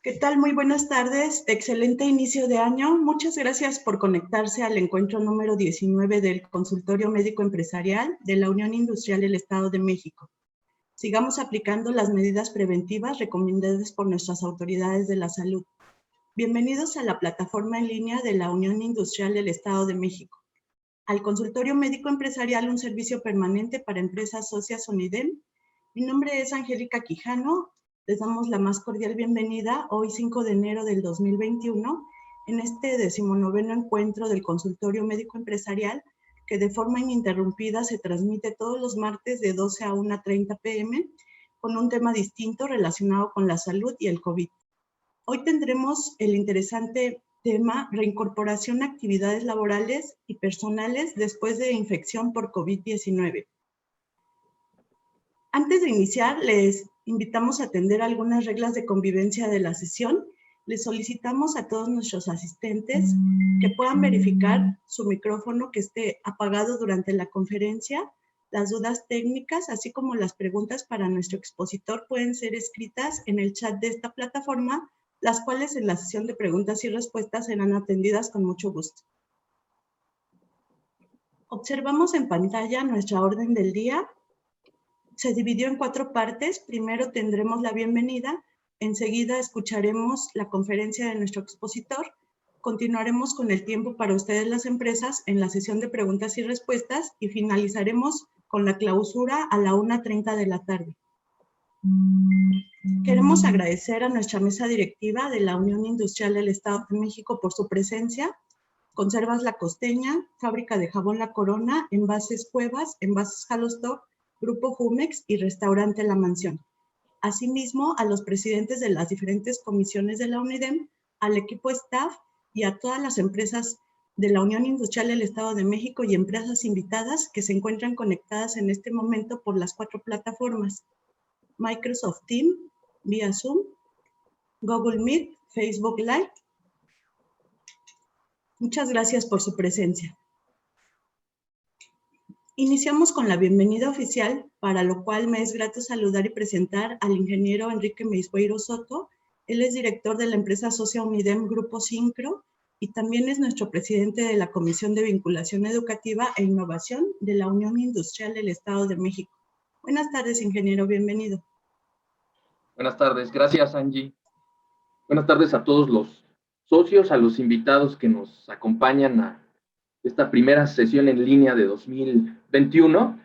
¿Qué tal? Muy buenas tardes. Excelente inicio de año. Muchas gracias por conectarse al encuentro número 19 del Consultorio Médico Empresarial de la Unión Industrial del Estado de México. Sigamos aplicando las medidas preventivas recomendadas por nuestras autoridades de la salud. Bienvenidos a la plataforma en línea de la Unión Industrial del Estado de México. Al Consultorio Médico Empresarial, un servicio permanente para empresas socias UNIDEM. Mi nombre es Angélica Quijano. Les damos la más cordial bienvenida hoy 5 de enero del 2021 en este 19º encuentro del Consultorio Médico Empresarial que de forma ininterrumpida se transmite todos los martes de 12 a 1:30 p.m. con un tema distinto relacionado con la salud y el COVID. Hoy tendremos el interesante tema reincorporación a actividades laborales y personales después de infección por COVID-19. Antes de iniciar, les invitamos a atender algunas reglas de convivencia de la sesión. Les solicitamos a todos nuestros asistentes que puedan verificar su micrófono que esté apagado durante la conferencia. Las dudas técnicas, así como las preguntas para nuestro expositor, pueden ser escritas en el chat de esta plataforma, las cuales en la sesión de preguntas y respuestas serán atendidas con mucho gusto. Observamos en pantalla nuestra orden del día. Se dividió en 4 partes. Primero tendremos la bienvenida, enseguida escucharemos la conferencia de nuestro expositor, continuaremos con el tiempo para ustedes las empresas en la sesión de preguntas y respuestas y finalizaremos con la clausura a la 1:30 de la tarde. Queremos agradecer a nuestra mesa directiva de la Unión Industrial del Estado de México por su presencia. Conservas La Costeña, Fábrica de Jabón La Corona, Envases Cuevas, Envases Halostock, Grupo Jumex y Restaurante La Mansión. Asimismo, a los presidentes de las diferentes comisiones de la UNIDEM, al equipo staff y a todas las empresas de la Unión Industrial del Estado de México y empresas invitadas que se encuentran conectadas en este momento por las 4 plataformas: Microsoft Teams, vía Zoom, Google Meet, Facebook Live. Muchas gracias por su presencia. Iniciamos con la bienvenida oficial, para lo cual me es grato saludar y presentar al ingeniero Enrique Meisweiro Soto. Él es director de la empresa socia UNIDEM Grupo Syncro y también es nuestro presidente de la Comisión de Vinculación Educativa e Innovación de la Unión Industrial del Estado de México. Buenas tardes, ingeniero, bienvenido. Buenas tardes, gracias Angie. Buenas tardes a todos los socios, a los invitados que nos acompañan a esta primera sesión en línea de 2021,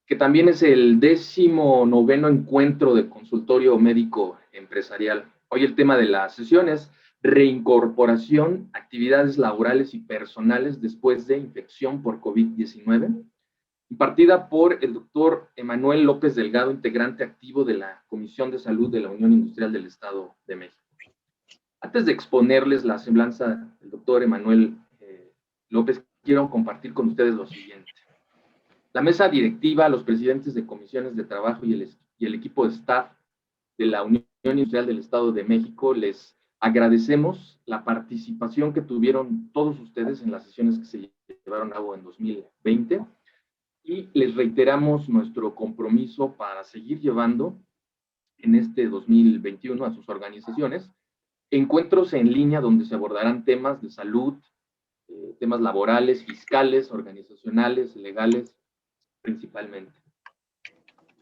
que también es el 19º encuentro de consultorio médico empresarial. Hoy el tema de la sesión es reincorporación, actividades laborales y personales después de infección por COVID-19, impartida por el doctor Emanuel López Delgado, integrante activo de la Comisión de Salud de la Unión Industrial del Estado de México. Antes de exponerles la semblanza del doctor Emanuel López, quiero compartir con ustedes lo siguiente. La mesa directiva, los presidentes de comisiones de trabajo y el equipo de staff de la Unión Industrial del Estado de México, les agradecemos la participación que tuvieron todos ustedes en las sesiones que se llevaron a cabo en 2020 y les reiteramos nuestro compromiso para seguir llevando en este 2021 a sus organizaciones encuentros en línea donde se abordarán temas de salud, temas laborales, fiscales, organizacionales, legales, principalmente.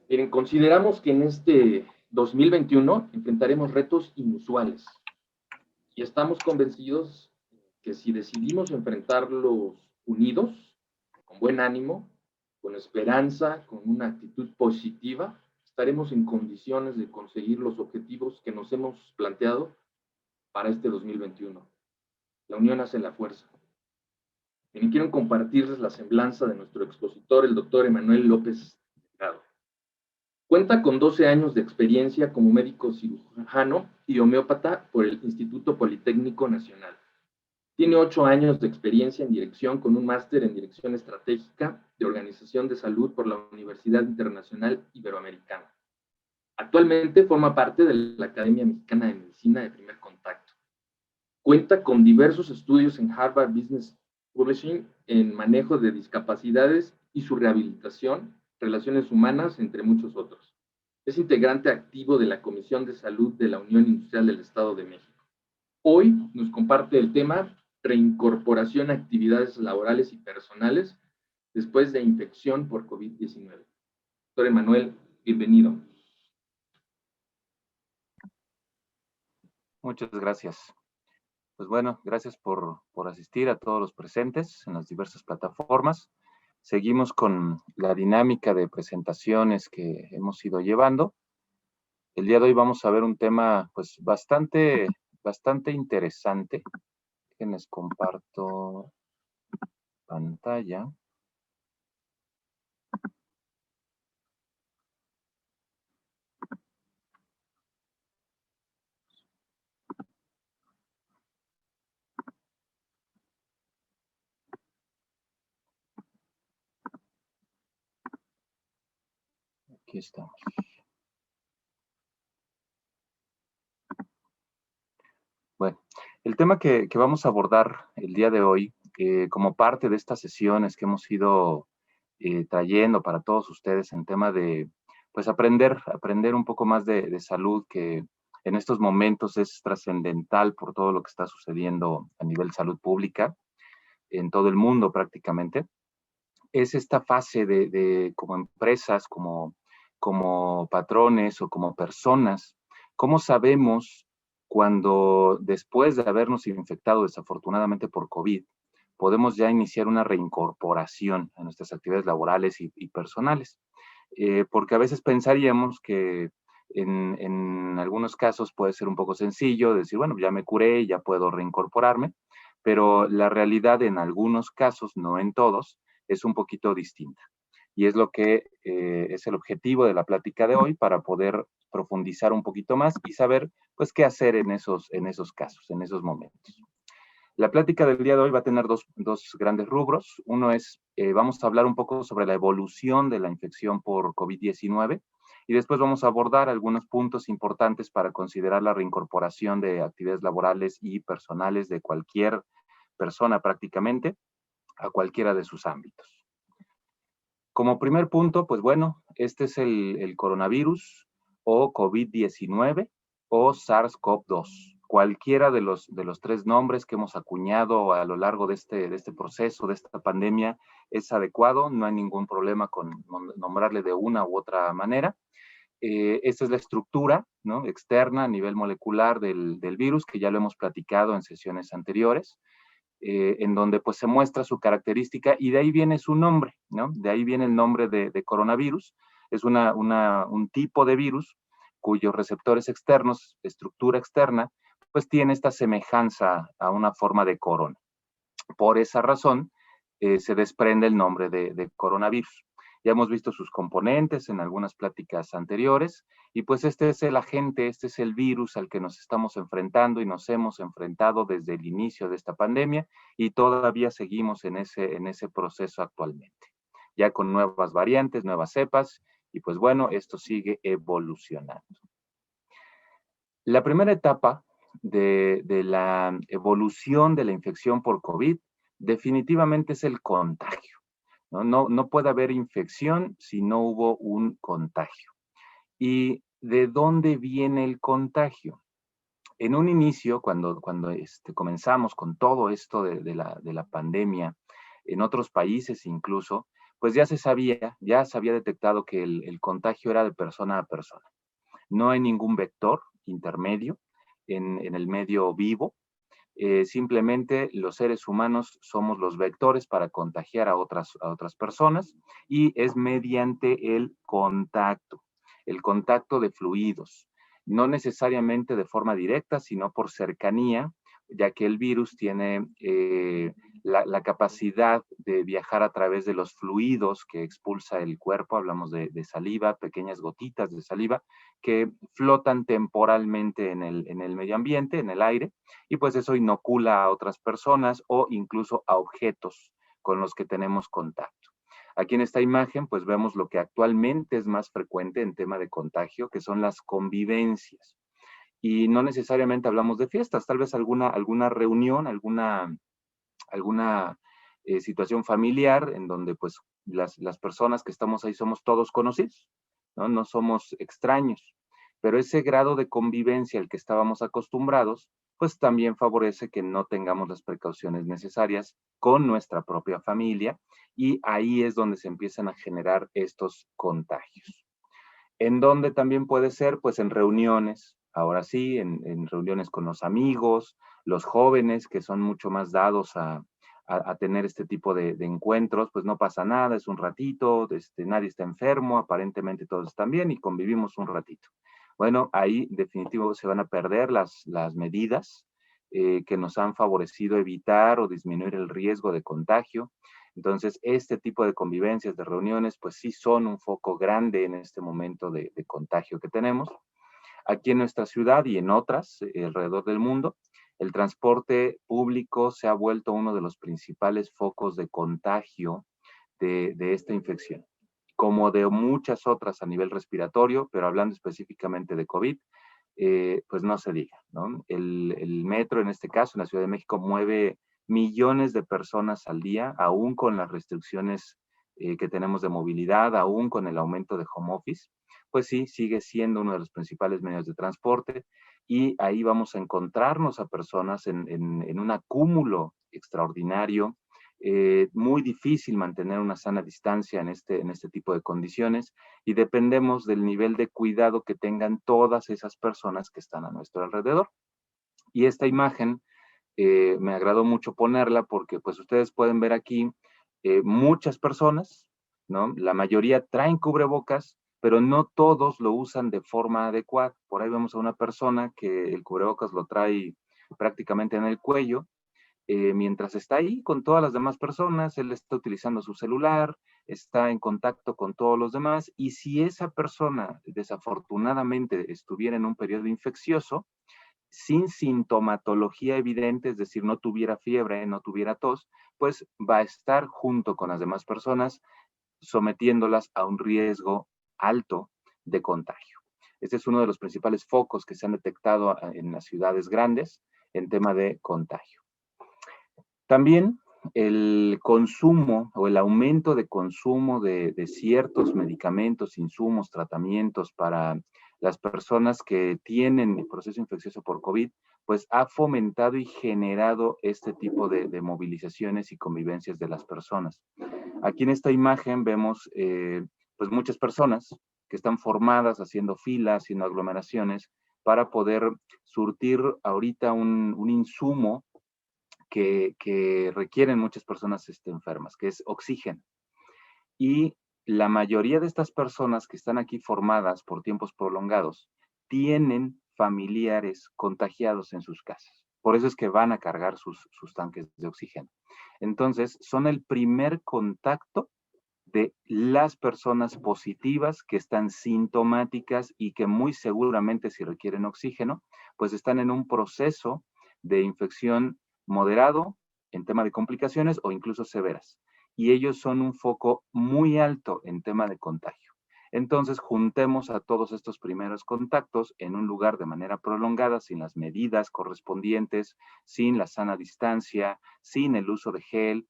Miren, consideramos que en este 2021 enfrentaremos retos inusuales y estamos convencidos que si decidimos enfrentarlos unidos, con buen ánimo, con esperanza, con una actitud positiva, estaremos en condiciones de conseguir los objetivos que nos hemos planteado para este 2021. La unión hace la fuerza. Y quiero compartirles la semblanza de nuestro expositor, el doctor Emanuel López Delgado. Cuenta con 12 años de experiencia como médico cirujano y homeópata por el Instituto Politécnico Nacional. Tiene 8 años de experiencia en dirección con un máster en Dirección Estratégica de Organización de Salud por la Universidad Internacional Iberoamericana. Actualmente forma parte de la Academia Mexicana de Medicina de Primer Contacto. Cuenta con diversos estudios en Harvard Business Publishing en manejo de discapacidades y su rehabilitación, relaciones humanas, entre muchos otros. Es integrante activo de la Comisión de Salud de la Unión Industrial del Estado de México. Hoy nos comparte el tema reincorporación a actividades laborales y personales después de infección por COVID-19. Doctor Emanuel, bienvenido. Muchas gracias. Pues bueno, gracias por asistir a todos los presentes en las diversas plataformas. Seguimos con la dinámica de presentaciones que hemos ido llevando. El día de hoy vamos a ver un tema pues bastante interesante. Les comparto pantalla. Aquí estamos. Bueno, el tema que vamos a abordar el día de hoy, como parte de estas sesiones que hemos ido trayendo para todos ustedes en tema de, pues aprender un poco más de salud, que en estos momentos es trascendental por todo lo que está sucediendo a nivel salud pública en todo el mundo prácticamente. Es esta fase de como empresas, como patrones o como personas, ¿cómo sabemos cuando después de habernos infectado desafortunadamente por COVID, podemos ya iniciar una reincorporación a nuestras actividades laborales y personales? Porque a veces pensaríamos que en algunos casos puede ser un poco sencillo decir, bueno, ya me curé, ya puedo reincorporarme, pero la realidad en algunos casos, no en todos, es un poquito distinta. Y es lo que es el objetivo de la plática de hoy, para poder profundizar un poquito más y saber, pues, qué hacer en esos casos, en esos momentos. La plática del día de hoy va a tener dos grandes rubros. Uno es, vamos a hablar un poco sobre la evolución de la infección por COVID-19 y después vamos a abordar algunos puntos importantes para considerar la reincorporación de actividades laborales y personales de cualquier persona prácticamente a cualquiera de sus ámbitos. Como primer punto, pues bueno, este es el coronavirus o COVID-19 o SARS-CoV-2. Cualquiera de los tres nombres que hemos acuñado a lo largo de este proceso, de esta pandemia, es adecuado. No hay ningún problema con nombrarle de una u otra manera. Esta es la estructura, ¿no?, externa a nivel molecular del virus, que ya lo hemos platicado en sesiones anteriores. En donde pues se muestra su característica y de ahí viene su nombre, ¿no? De ahí viene el nombre de coronavirus. Es un tipo de virus cuyos receptores externos, estructura externa, pues tiene esta semejanza a una forma de corona. Por esa razón se desprende el nombre de coronavirus. Ya hemos visto sus componentes en algunas pláticas anteriores y pues este es el agente, este es el virus al que nos estamos enfrentando y nos hemos enfrentado desde el inicio de esta pandemia y todavía seguimos en ese proceso actualmente, ya con nuevas variantes, nuevas cepas y pues bueno, esto sigue evolucionando. La primera etapa de la evolución de la infección por COVID definitivamente es el contagio. No puede haber infección si no hubo un contagio. ¿Y de dónde viene el contagio? En un inicio, cuando comenzamos con todo esto de la pandemia, en otros países incluso, pues ya se había detectado que el contagio era de persona a persona. No hay ningún vector intermedio en el medio vivo. Simplemente los seres humanos somos los vectores para contagiar a otras personas y es mediante el contacto de fluidos, no necesariamente de forma directa, sino por cercanía, ya que el virus tiene la capacidad de viajar a través de los fluidos que expulsa el cuerpo. Hablamos de saliva, pequeñas gotitas de saliva que flotan temporalmente en el medio ambiente, en el aire, y pues eso inocula a otras personas o incluso a objetos con los que tenemos contacto. Aquí en esta imagen pues vemos lo que actualmente es más frecuente en tema de contagio, que son las convivencias. Y no necesariamente hablamos de fiestas, tal vez alguna reunión, alguna situación familiar en donde pues las personas que estamos ahí somos todos conocidos. ¿no? No somos extraños, pero ese grado de convivencia al que estábamos acostumbrados, pues también favorece que no tengamos las precauciones necesarias con nuestra propia familia, y ahí es donde se empiezan a generar estos contagios. ¿En dónde también puede ser? Pues en reuniones, ahora sí, en reuniones con los amigos, los jóvenes que son mucho más dados a tener este tipo de encuentros, pues no pasa nada, es un ratito, nadie está enfermo, aparentemente todos están bien y convivimos un ratito. Bueno, ahí definitivo se van a perder las medidas que nos han favorecido evitar o disminuir el riesgo de contagio. Entonces, este tipo de convivencias, de reuniones, pues sí son un foco grande en este momento de contagio que tenemos. Aquí en nuestra ciudad y en otras alrededor del mundo, el transporte público se ha vuelto uno de los principales focos de contagio de esta infección, como de muchas otras a nivel respiratorio, pero hablando específicamente de COVID, pues no se diga, ¿no? El metro, en este caso, en la Ciudad de México, mueve millones de personas al día, aún con las restricciones que tenemos de movilidad, aún con el aumento de home office, pues sí, sigue siendo uno de los principales medios de transporte, y ahí vamos a encontrarnos a personas en un acúmulo extraordinario. Muy difícil mantener una sana distancia en este tipo de condiciones, y dependemos del nivel de cuidado que tengan todas esas personas que están a nuestro alrededor. Y esta imagen me agradó mucho ponerla porque pues ustedes pueden ver aquí muchas personas, ¿no? La mayoría traen cubrebocas, pero no todos lo usan de forma adecuada. Por ahí vemos a una persona que el cubrebocas lo trae prácticamente en el cuello. Mientras está ahí con todas las demás personas, él está utilizando su celular, está en contacto con todos los demás, y si esa persona desafortunadamente estuviera en un periodo infeccioso, sin sintomatología evidente, es decir, no tuviera fiebre, no tuviera tos, pues va a estar junto con las demás personas, sometiéndolas a un riesgo alto de contagio. Este es uno de los principales focos que se han detectado en las ciudades grandes en tema de contagio. También el consumo o el aumento de consumo de ciertos medicamentos, insumos, tratamientos para las personas que tienen el proceso infeccioso por COVID, pues ha fomentado y generado este tipo de movilizaciones y convivencias de las personas. Aquí en esta imagen vemos pues muchas personas que están formadas haciendo filas, haciendo aglomeraciones para poder surtir ahorita un insumo que requieren muchas personas enfermas, que es oxígeno. Y la mayoría de estas personas que están aquí formadas por tiempos prolongados tienen familiares contagiados en sus casas. Por eso es que van a cargar sus tanques de oxígeno. Entonces, son el primer contacto de las personas positivas que están sintomáticas y que muy seguramente, si requieren oxígeno, pues están en un proceso de infección moderado en tema de complicaciones o incluso severas. Y ellos son un foco muy alto en tema de contagio. Entonces, juntemos a todos estos primeros contactos en un lugar de manera prolongada, sin las medidas correspondientes, sin la sana distancia, sin el uso de gel,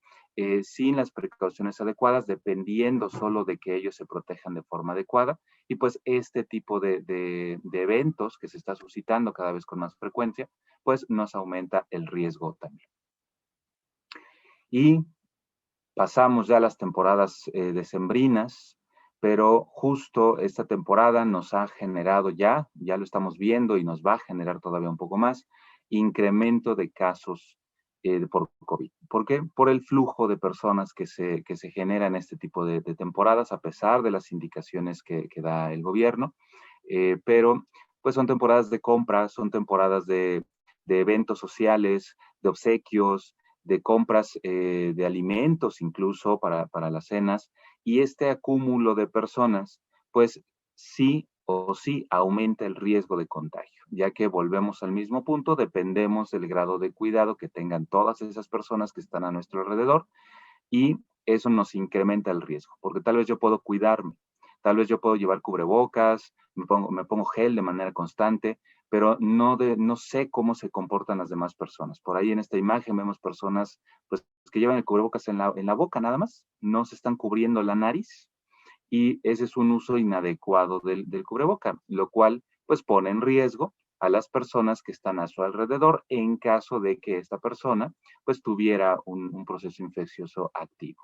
sin las precauciones adecuadas, dependiendo solo de que ellos se protejan de forma adecuada. Y pues este tipo de eventos que se está suscitando cada vez con más frecuencia, pues nos aumenta el riesgo también. Y pasamos ya las temporadas decembrinas, pero justo esta temporada nos ha generado ya lo estamos viendo y nos va a generar todavía un poco más, incremento de casos por COVID. ¿Por qué? Por el flujo de personas que se genera en este tipo de temporadas, a pesar de las indicaciones que da el gobierno, pero pues son temporadas de compras, son temporadas de eventos sociales, de obsequios, de compras de alimentos incluso para las cenas, y este acúmulo de personas, pues sí o sí aumenta el riesgo de contagio, ya que volvemos al mismo punto, dependemos del grado de cuidado que tengan todas esas personas que están a nuestro alrededor, y eso nos incrementa el riesgo, porque tal vez yo puedo cuidarme, tal vez yo puedo llevar cubrebocas, me pongo gel de manera constante, pero no sé cómo se comportan las demás personas. Por ahí en esta imagen vemos personas pues, que llevan el cubrebocas en la boca nada más, no se están cubriendo la nariz, y ese es un uso inadecuado del cubreboca, lo cual pues pone en riesgo a las personas que están a su alrededor en caso de que esta persona pues tuviera un proceso infeccioso activo.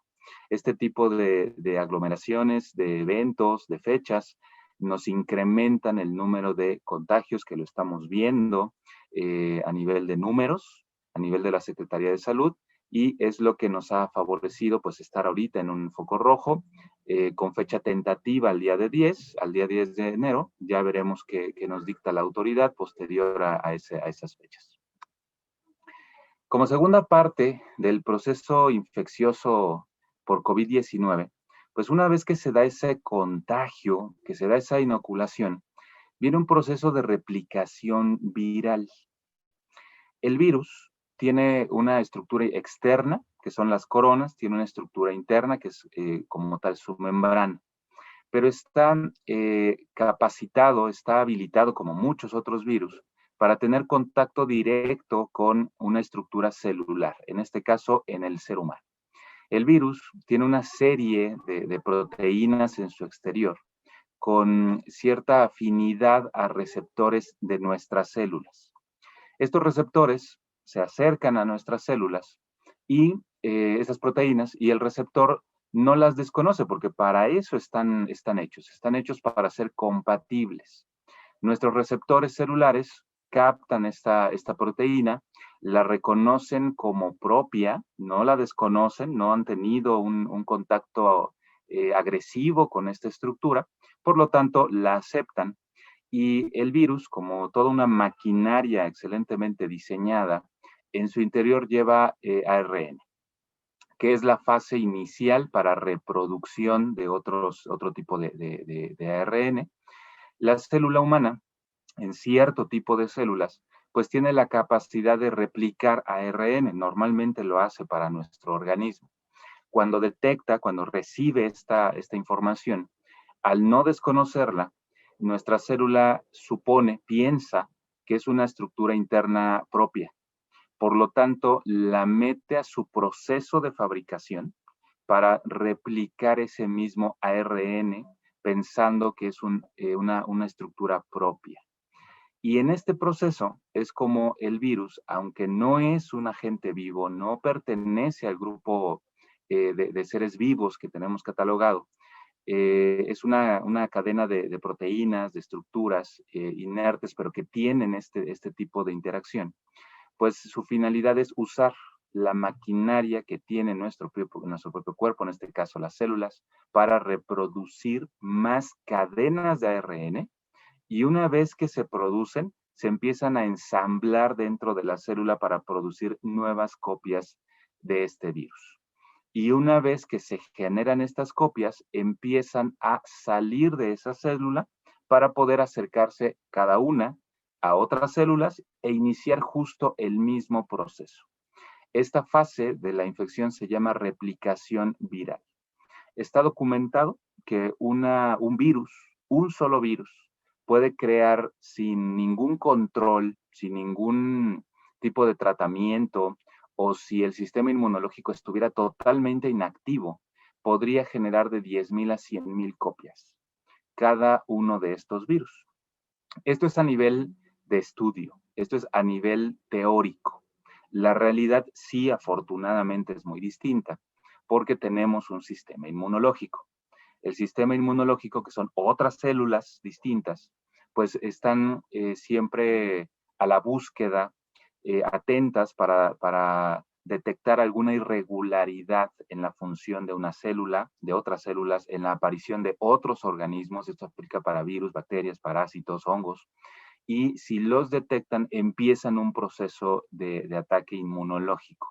Este tipo de aglomeraciones, de eventos, de fechas, nos incrementan el número de contagios, que lo estamos viendo a nivel de números, a nivel de la Secretaría de Salud, y es lo que nos ha favorecido pues estar ahorita en un foco rojo, con fecha tentativa al día 10 de enero. Ya veremos qué nos dicta la autoridad posterior a esas fechas. Como segunda parte del proceso infeccioso por COVID-19, pues una vez que se da ese contagio, que se da esa inoculación, viene un proceso de replicación viral. El virus tiene una estructura externa, que son las coronas, tiene una estructura interna, que es como tal su membrana, pero está capacitado, está habilitado como muchos otros virus para tener contacto directo con una estructura celular, en este caso en el ser humano. El virus tiene una serie de proteínas en su exterior con cierta afinidad a receptores de nuestras células. Estos receptores se acercan a nuestras células y esas proteínas, y el receptor no las desconoce porque para eso están hechos para ser compatibles. Nuestros receptores celulares captan esta proteína, la reconocen como propia, no la desconocen, no han tenido un contacto agresivo con esta estructura, por lo tanto la aceptan. Y el virus, como toda una maquinaria excelentemente diseñada, en su interior lleva ARN, que es la fase inicial para reproducción de otro tipo de ARN. La célula humana, en cierto tipo de células, pues tiene la capacidad de replicar ARN, normalmente lo hace para nuestro organismo. Cuando detecta, cuando recibe esta información, al no desconocerla, nuestra célula piensa que es una estructura interna propia. Por lo tanto, la mete a su proceso de fabricación para replicar ese mismo ARN, pensando que es una estructura propia. Y en este proceso es como el virus, aunque no es un agente vivo, no pertenece al grupo de seres vivos que tenemos catalogado, es una cadena de proteínas, de estructuras inertes, pero que tienen este tipo de interacción. Pues su finalidad es usar la maquinaria que tiene nuestro propio cuerpo, en este caso las células, para reproducir más cadenas de ARN, y una vez que se producen, se empiezan a ensamblar dentro de la célula para producir nuevas copias de este virus. Y una vez que se generan estas copias, empiezan a salir de esa célula para poder acercarse cada una a otras células e iniciar justo el mismo proceso. Esta fase de la infección se llama replicación viral. Está documentado que un virus, un solo virus, puede crear sin ningún control, sin ningún tipo de tratamiento, o si el sistema inmunológico estuviera totalmente inactivo, podría generar de 10,000 a 100,000 copias cada uno de estos virus. Esto es a nivel de estudio, esto es a nivel teórico. La realidad sí, afortunadamente, es muy distinta, porque tenemos un sistema inmunológico. El sistema inmunológico, que son otras células distintas, pues están siempre a la búsqueda, atentas para detectar alguna irregularidad en la función de una célula, de otras células, en la aparición de otros organismos. Esto aplica para virus, bacterias, parásitos, hongos. Y si los detectan, empiezan un proceso de ataque inmunológico.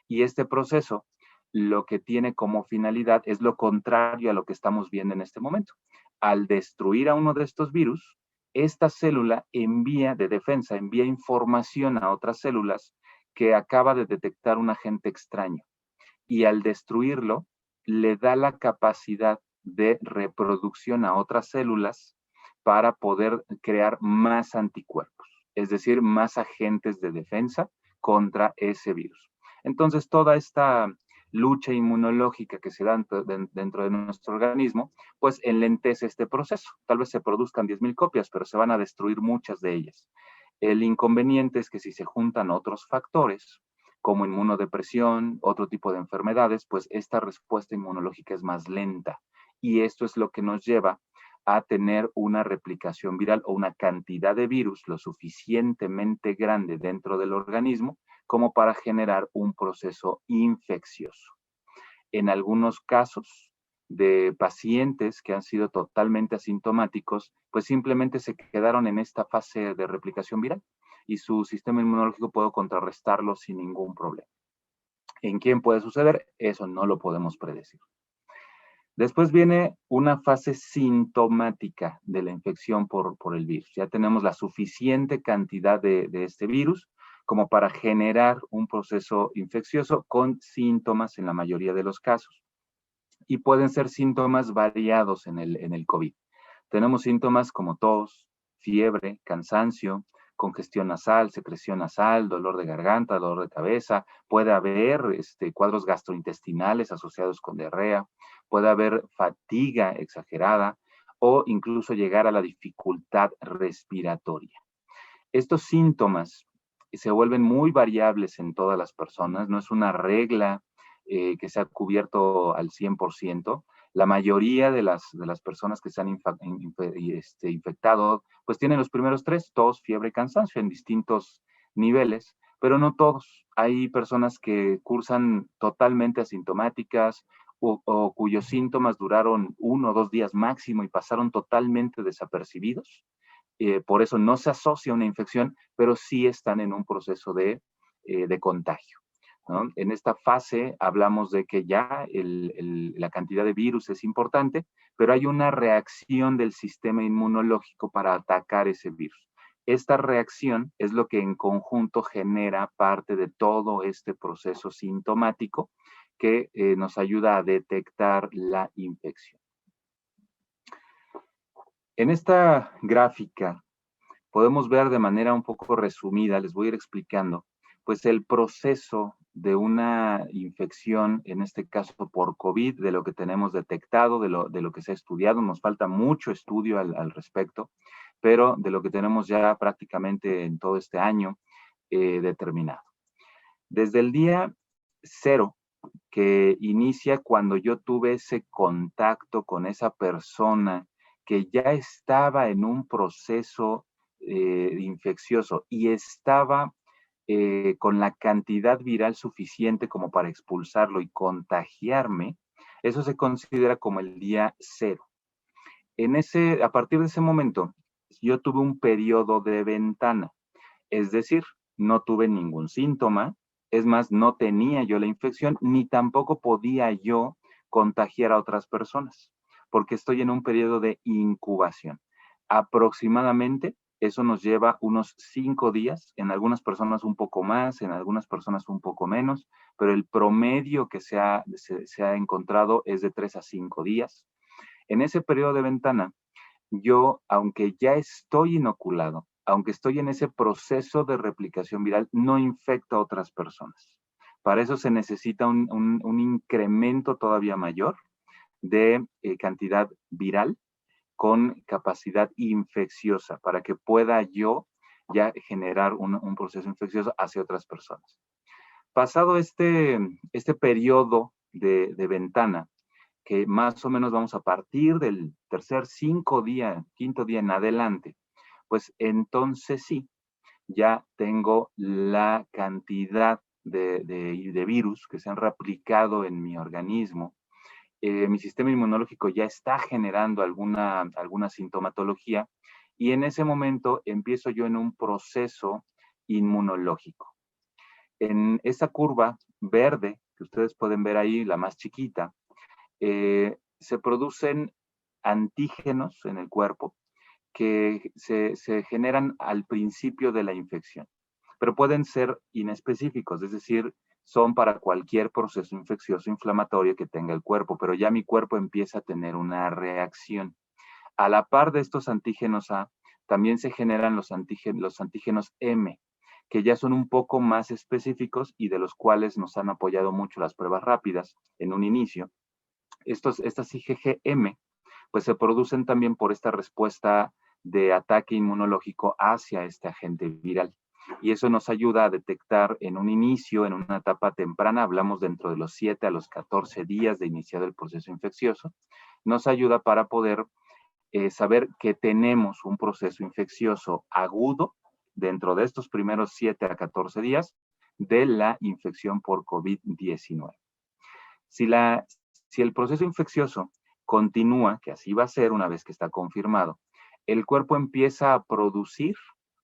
Y este proceso lo que tiene como finalidad es lo contrario a lo que estamos viendo en este momento. Al destruir a uno de estos virus, esta célula de defensa envía información a otras células que acaba de detectar un agente extraño. Y al destruirlo, le da la capacidad de reproducción a otras células para poder crear más anticuerpos, es decir, más agentes de defensa contra ese virus. Entonces, toda esta lucha inmunológica que se da dentro de nuestro organismo, pues enlentece este proceso. Tal vez se produzcan 10,000 copias, pero se van a destruir muchas de ellas. El inconveniente es que si se juntan otros factores, como inmunodepresión, otro tipo de enfermedades, pues esta respuesta inmunológica es más lenta. Y esto es lo que nos lleva a tener una replicación viral o una cantidad de virus lo suficientemente grande dentro del organismo como para generar un proceso infeccioso. En algunos casos de pacientes que han sido totalmente asintomáticos, pues simplemente se quedaron en esta fase de replicación viral y su sistema inmunológico puede contrarrestarlo sin ningún problema. ¿En quién puede suceder? Eso no lo podemos predecir. Después viene una fase sintomática de la infección por el virus. Ya tenemos la suficiente cantidad de este virus como para generar un proceso infeccioso con síntomas en la mayoría de los casos. Y pueden ser síntomas variados en el COVID. Tenemos síntomas como tos, fiebre, cansancio, congestión nasal, secreción nasal, dolor de garganta, dolor de cabeza. Puede haber cuadros gastrointestinales asociados con diarrea. Puede haber fatiga exagerada o incluso llegar a la dificultad respiratoria. Estos síntomas se vuelven muy variables en todas las personas. No es una regla que se ha cubierto al 100%. La mayoría de las personas que se han infectado, pues tienen los primeros 3, tos, fiebre, cansancio, en distintos niveles, pero no todos. Hay personas que cursan totalmente asintomáticas o cuyos síntomas duraron 1 o 2 días máximo y pasaron totalmente desapercibidos. Por eso no se asocia a una infección, pero sí están en un proceso de contagio, ¿no? En esta fase hablamos de que ya la cantidad de virus es importante, pero hay una reacción del sistema inmunológico para atacar ese virus. Esta reacción es lo que en conjunto genera parte de todo este proceso sintomático que nos ayuda a detectar la infección. En esta gráfica podemos ver de manera un poco resumida, les voy a ir explicando, pues el proceso de una infección, en este caso por COVID, de lo que tenemos detectado, de lo que se ha estudiado. Nos falta mucho estudio al respecto, pero de lo que tenemos ya prácticamente en todo este año determinado. Desde el día 0, que inicia cuando yo tuve ese contacto con esa persona que ya estaba en un proceso infeccioso y estaba con la cantidad viral suficiente como para expulsarlo y contagiarme, eso se considera como el día 0. A partir de ese momento, yo tuve un periodo de ventana, es decir, no tuve ningún síntoma. Es más, no tenía yo la infección, ni tampoco podía yo contagiar a otras personas, porque estoy en un periodo de incubación. Aproximadamente, eso nos lleva unos 5 días, en algunas personas un poco más, en algunas personas un poco menos, pero el promedio que se ha encontrado es de 3 a 5 días. En ese periodo de ventana, yo, aunque ya estoy inoculado, aunque estoy en ese proceso de replicación viral, no infecto a otras personas. Para eso se necesita un incremento todavía mayor de cantidad viral con capacidad infecciosa para que pueda yo ya generar un proceso infeccioso hacia otras personas. Pasado este periodo de ventana, que más o menos vamos a partir del tercer, quinto día en adelante, pues entonces sí, ya tengo la cantidad de virus que se han replicado en mi organismo. Mi sistema inmunológico ya está generando alguna sintomatología y en ese momento empiezo yo en un proceso inmunológico. En esa curva verde que ustedes pueden ver ahí, la más chiquita, se producen antígenos en el cuerpo que se generan al principio de la infección, pero pueden ser inespecíficos, es decir, son para cualquier proceso infeccioso inflamatorio que tenga el cuerpo, pero ya mi cuerpo empieza a tener una reacción. A la par de estos antígenos A, también se generan los antígenos M, que ya son un poco más específicos y de los cuales nos han apoyado mucho las pruebas rápidas en un inicio. Estas IgG-M pues se producen también por esta respuesta de ataque inmunológico hacia este agente viral. Y eso nos ayuda a detectar en un inicio, en una etapa temprana, hablamos dentro de los 7 a los 14 días de iniciado el proceso infeccioso, nos ayuda para poder saber que tenemos un proceso infeccioso agudo dentro de estos primeros 7 a 14 días de la infección por COVID-19. Si el proceso infeccioso continúa, que así va a ser una vez que está confirmado, el cuerpo empieza a producir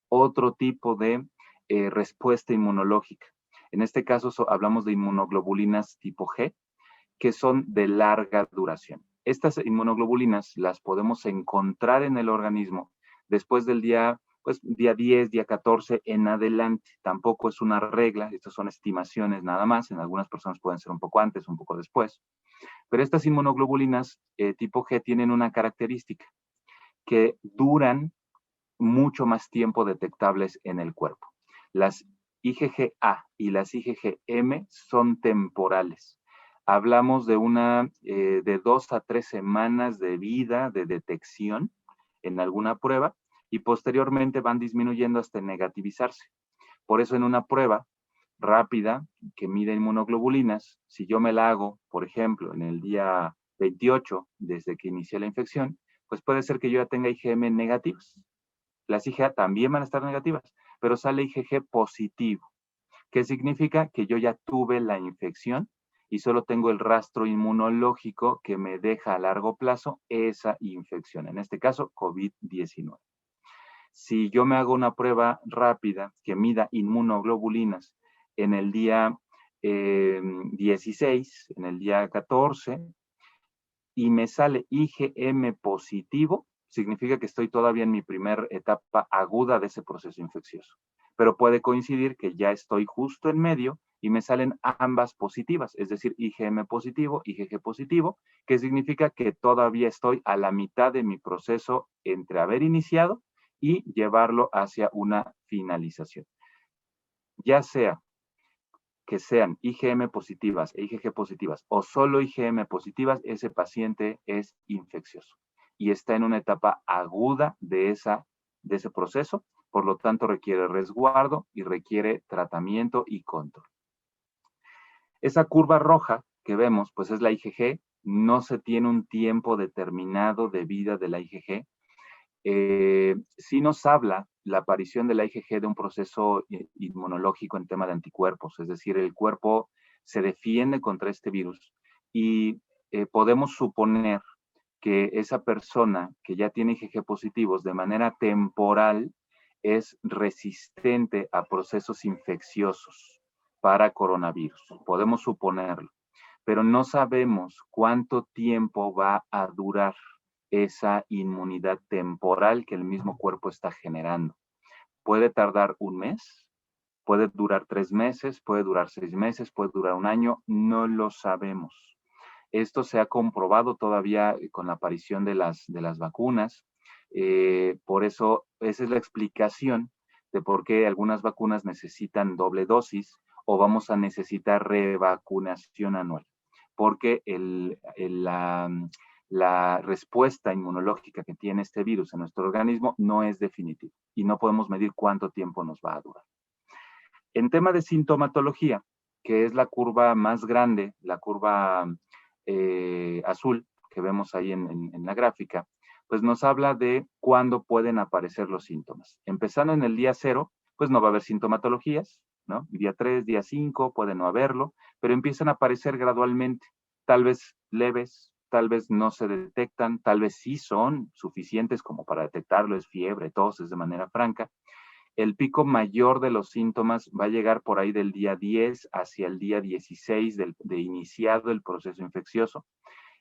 otro tipo de respuesta inmunológica. En este caso hablamos de inmunoglobulinas tipo G, que son de larga duración. Estas inmunoglobulinas las podemos encontrar en el organismo después del día 10, día 14 en adelante. Tampoco es una regla, estas son estimaciones nada más. En algunas personas pueden ser un poco antes, un poco después. Pero estas inmunoglobulinas tipo G tienen una característica, que duran mucho más tiempo detectables en el cuerpo. Las IgG-A y las IgG-M son temporales. Hablamos de de 2 a 3 semanas de vida de detección en alguna prueba y posteriormente van disminuyendo hasta negativizarse. Por eso en una prueba rápida que mide inmunoglobulinas, si yo me la hago, por ejemplo, en el día 28 desde que inicié la infección, pues puede ser que yo ya tenga IgM negativas. Las IgA también van a estar negativas, pero sale IgG positivo, que significa que yo ya tuve la infección y solo tengo el rastro inmunológico que me deja a largo plazo esa infección, en este caso COVID-19. Si yo me hago una prueba rápida que mida inmunoglobulinas en el día 16, en el día 14, y me sale IgM positivo, significa que estoy todavía en mi primera etapa aguda de ese proceso infeccioso. Pero puede coincidir que ya estoy justo en medio y me salen ambas positivas, es decir, IgM positivo, IgG positivo, que significa que todavía estoy a la mitad de mi proceso entre haber iniciado y llevarlo hacia una finalización. Ya sea que sean IgM positivas e IgG positivas o solo IgM positivas, ese paciente es infeccioso y está en una etapa aguda de ese proceso, por lo tanto requiere resguardo y requiere tratamiento y control. Esa curva roja que vemos, pues es la IgG, no se tiene un tiempo determinado de vida de la IgG. Sí nos habla la aparición de la IgG de un proceso inmunológico en tema de anticuerpos, es decir, el cuerpo se defiende contra este virus y podemos suponer que esa persona que ya tiene IgG positivos de manera temporal es resistente a procesos infecciosos para coronavirus. Podemos suponerlo, pero no sabemos cuánto tiempo va a durar esa inmunidad temporal que el mismo cuerpo está generando. Puede tardar un mes, puede durar 3 meses, puede durar 6 meses, puede durar un año, no lo sabemos. Esto se ha comprobado todavía con la aparición de las vacunas. Por eso, esa es la explicación de por qué algunas vacunas necesitan doble dosis o vamos a necesitar revacunación anual. Porque la respuesta inmunológica que tiene este virus en nuestro organismo no es definitiva y no podemos medir cuánto tiempo nos va a durar. En tema de sintomatología, que es la curva más grande, la curva azul que vemos ahí en la gráfica, pues nos habla de cuándo pueden aparecer los síntomas. Empezando en el día 0, pues no va a haber sintomatologías, ¿no? Día 3, día 5 puede no haberlo, pero empiezan a aparecer gradualmente, tal vez leves, tal vez no se detectan, tal vez sí son suficientes como para detectarlo, es fiebre, tos, es de manera franca. El pico mayor de los síntomas va a llegar por ahí del día 10 hacia el día 16 de iniciado el proceso infeccioso.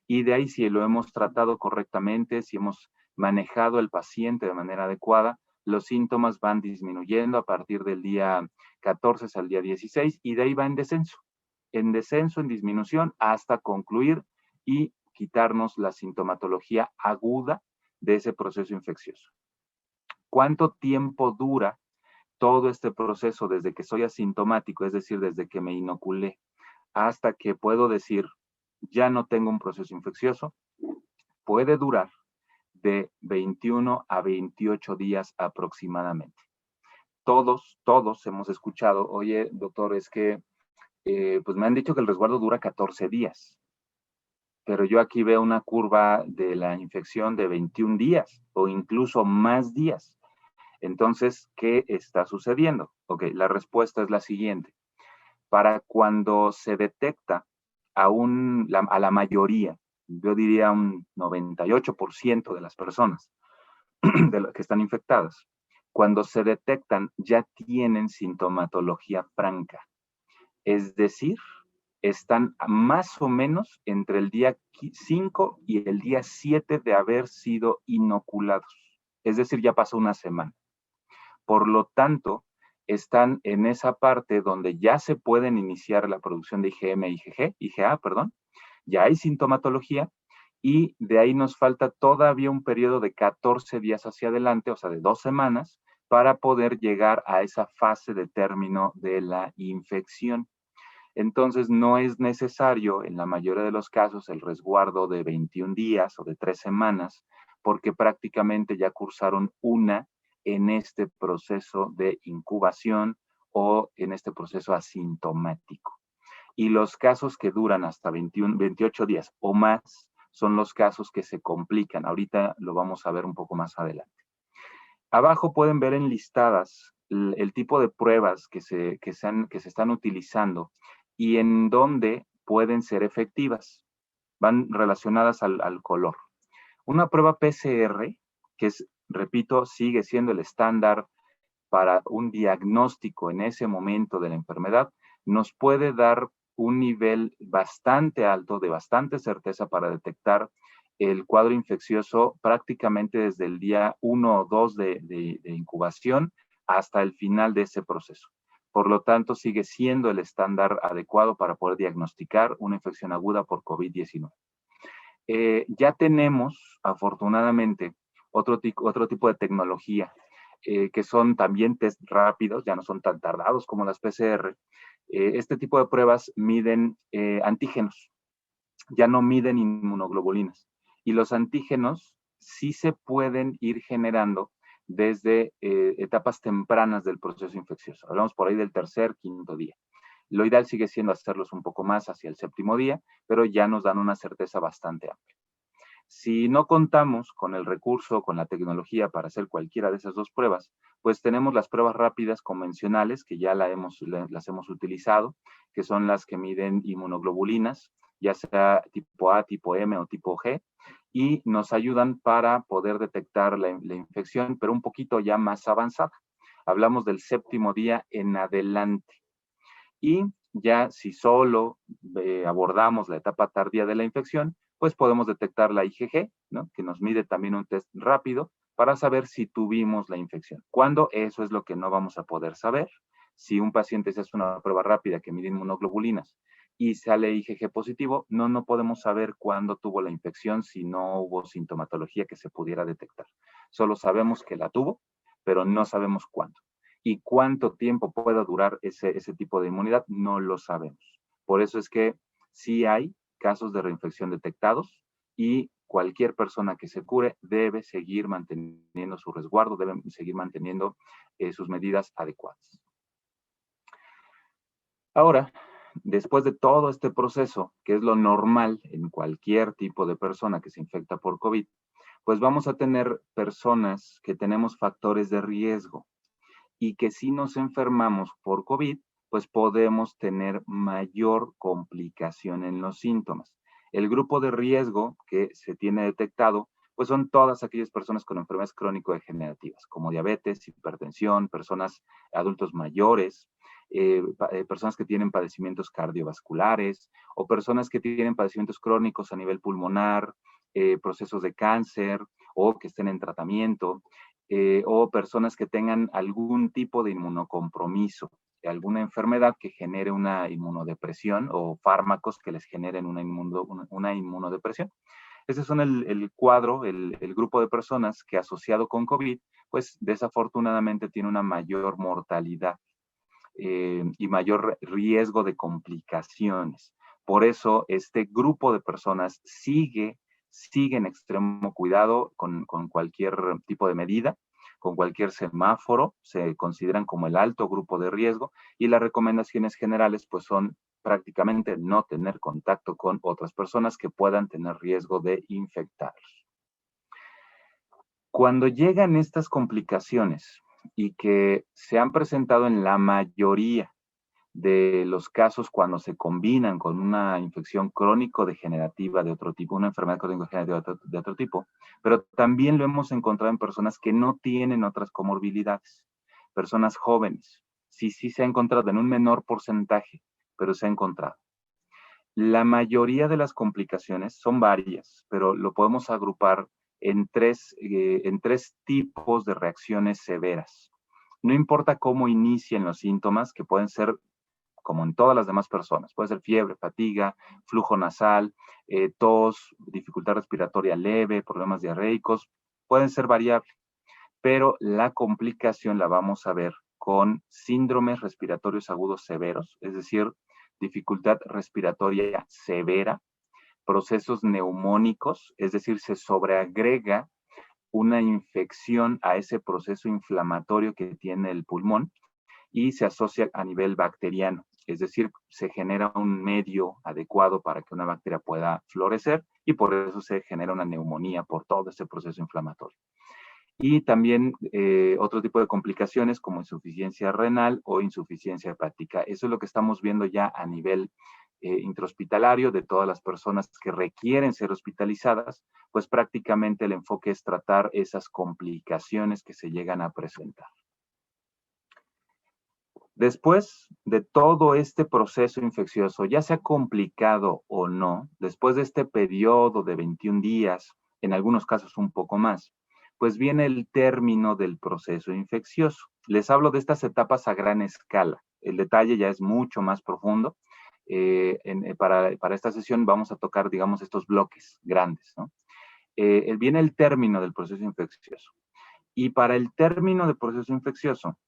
Y de ahí, si lo hemos tratado correctamente, si hemos manejado al paciente de manera adecuada, los síntomas van disminuyendo a partir del día 14 al día 16 y de ahí va en descenso, en disminución, hasta concluir y quitarnos la sintomatología aguda de ese proceso infeccioso. ¿Cuánto tiempo dura todo este proceso desde que soy asintomático, es decir, desde que me inoculé, hasta que puedo decir, ya no tengo un proceso infeccioso, puede durar de 21 a 28 días aproximadamente. Todos hemos escuchado, oye, doctor, es que pues me han dicho que el resguardo dura 14 días, pero yo aquí veo una curva de la infección de 21 días o incluso más días. Entonces, ¿qué está sucediendo? Ok, la respuesta es la siguiente. Para cuando se detecta a la mayoría, yo diría un 98% de las personas de las que están infectadas, cuando se detectan ya tienen sintomatología franca. Es decir, están más o menos entre el día 5 y el día 7 de haber sido inoculados. Es decir, ya pasó una semana. Por lo tanto, están en esa parte donde ya se pueden iniciar la producción de IgM e IgA, ya hay sintomatología y de ahí nos falta todavía un periodo de 14 días hacia adelante, o sea, de 2 semanas, para poder llegar a esa fase de término de la infección. Entonces, no es necesario, en la mayoría de los casos, el resguardo de 21 días o de 3 semanas, porque prácticamente ya cursaron una en este proceso de incubación o en este proceso asintomático. Y los casos que duran hasta 28 días o más son los casos que se complican. Ahorita lo vamos a ver un poco más adelante. Abajo pueden ver enlistadas el tipo de pruebas que se están utilizando y en dónde pueden ser efectivas. Van relacionadas al color. Una prueba PCR, que es, repito, sigue siendo el estándar para un diagnóstico en ese momento de la enfermedad, nos puede dar un nivel bastante alto, de bastante certeza para detectar el cuadro infeccioso prácticamente desde el día 1 o 2 de incubación hasta el final de ese proceso. Por lo tanto, sigue siendo el estándar adecuado para poder diagnosticar una infección aguda por COVID-19. Ya tenemos, afortunadamente, otro tipo de tecnología, que son también test rápidos, ya no son tan tardados como las PCR. Este tipo de pruebas miden antígenos, ya no miden inmunoglobulinas. Y los antígenos sí se pueden ir generando desde etapas tempranas del proceso infeccioso. Hablamos por ahí del tercer, quinto día. Lo ideal sigue siendo hacerlos un poco más hacia el séptimo día, pero ya nos dan una certeza bastante amplia. Si no contamos con el recurso, con la tecnología para hacer cualquiera de esas dos pruebas, pues tenemos las pruebas rápidas convencionales que ya las hemos utilizado, que son las que miden inmunoglobulinas, ya sea tipo A, tipo M o tipo G, y nos ayudan para poder detectar la infección, pero un poquito ya más avanzada. Hablamos del séptimo día en adelante. Y ya si solo abordamos la etapa tardía de la infección, pues podemos detectar la IgG, ¿no? Que nos mide también un test rápido para saber si tuvimos la infección. ¿Cuándo? Eso es lo que no vamos a poder saber. Si un paciente se hace una prueba rápida que mide inmunoglobulinas y sale IgG positivo, no podemos saber cuándo tuvo la infección si no hubo sintomatología que se pudiera detectar. Solo sabemos que la tuvo, pero no sabemos cuándo. Y cuánto tiempo pueda durar ese tipo de inmunidad, no lo sabemos. Por eso es que sí hay casos de reinfección detectados y cualquier persona que se cure debe seguir manteniendo su resguardo, debe seguir manteniendo sus medidas adecuadas. Ahora, después de todo este proceso, que es lo normal en cualquier tipo de persona que se infecta por COVID, pues vamos a tener personas que tenemos factores de riesgo y que si nos enfermamos por COVID, pues podemos tener mayor complicación en los síntomas. El grupo de riesgo que se tiene detectado, pues son todas aquellas personas con enfermedades crónico-degenerativas, como diabetes, hipertensión, personas, adultos mayores, personas que tienen padecimientos cardiovasculares o personas que tienen padecimientos crónicos a nivel pulmonar, procesos de cáncer o que estén en tratamiento. O personas que tengan algún tipo de inmunocompromiso, alguna enfermedad que genere una inmunodepresión o fármacos que les generen una inmunodepresión. Ese son el cuadro, el grupo de personas que asociado con COVID, pues desafortunadamente tiene una mayor mortalidad y mayor riesgo de complicaciones. Por eso este grupo de personas sigue en extremo cuidado con cualquier tipo de medida, con cualquier semáforo, se consideran como el alto grupo de riesgo y las recomendaciones generales pues son prácticamente no tener contacto con otras personas que puedan tener riesgo de infectarlos. Cuando llegan estas complicaciones y que se han presentado en la mayoría de los casos cuando se combinan con una infección crónico-degenerativa de otro tipo, una enfermedad crónico-degenerativa de otro tipo, pero también lo hemos encontrado en personas que no tienen otras comorbilidades, personas jóvenes. Sí se ha encontrado en un menor porcentaje, pero se ha encontrado. La mayoría de las complicaciones son varias, pero lo podemos agrupar en tres tipos de reacciones severas. No importa cómo inicien los síntomas, que pueden ser como en todas las demás personas. Puede ser fiebre, fatiga, flujo nasal, tos, dificultad respiratoria leve, problemas diarreicos, pueden ser variables, pero la complicación la vamos a ver con síndromes respiratorios agudos severos, es decir, dificultad respiratoria severa, procesos neumónicos, es decir, se sobreagrega una infección a ese proceso inflamatorio que tiene el pulmón y se asocia a nivel bacteriano, es decir, se genera un medio adecuado para que una bacteria pueda florecer y por eso se genera una neumonía por todo este proceso inflamatorio. Y también otro tipo de complicaciones como insuficiencia renal o insuficiencia hepática. Eso es lo que estamos viendo ya a nivel intrahospitalario de todas las personas que requieren ser hospitalizadas, pues prácticamente el enfoque es tratar esas complicaciones que se llegan a presentar. Después de todo este proceso infeccioso, ya sea complicado o no, después de este periodo de 21 días, en algunos casos un poco más, pues viene el término del proceso infeccioso. Les hablo de estas etapas a gran escala. El detalle ya es mucho más profundo. Para esta sesión vamos a tocar, digamos, estos bloques grandes, ¿no? Viene el término del proceso infeccioso. Y para el término del proceso infeccioso,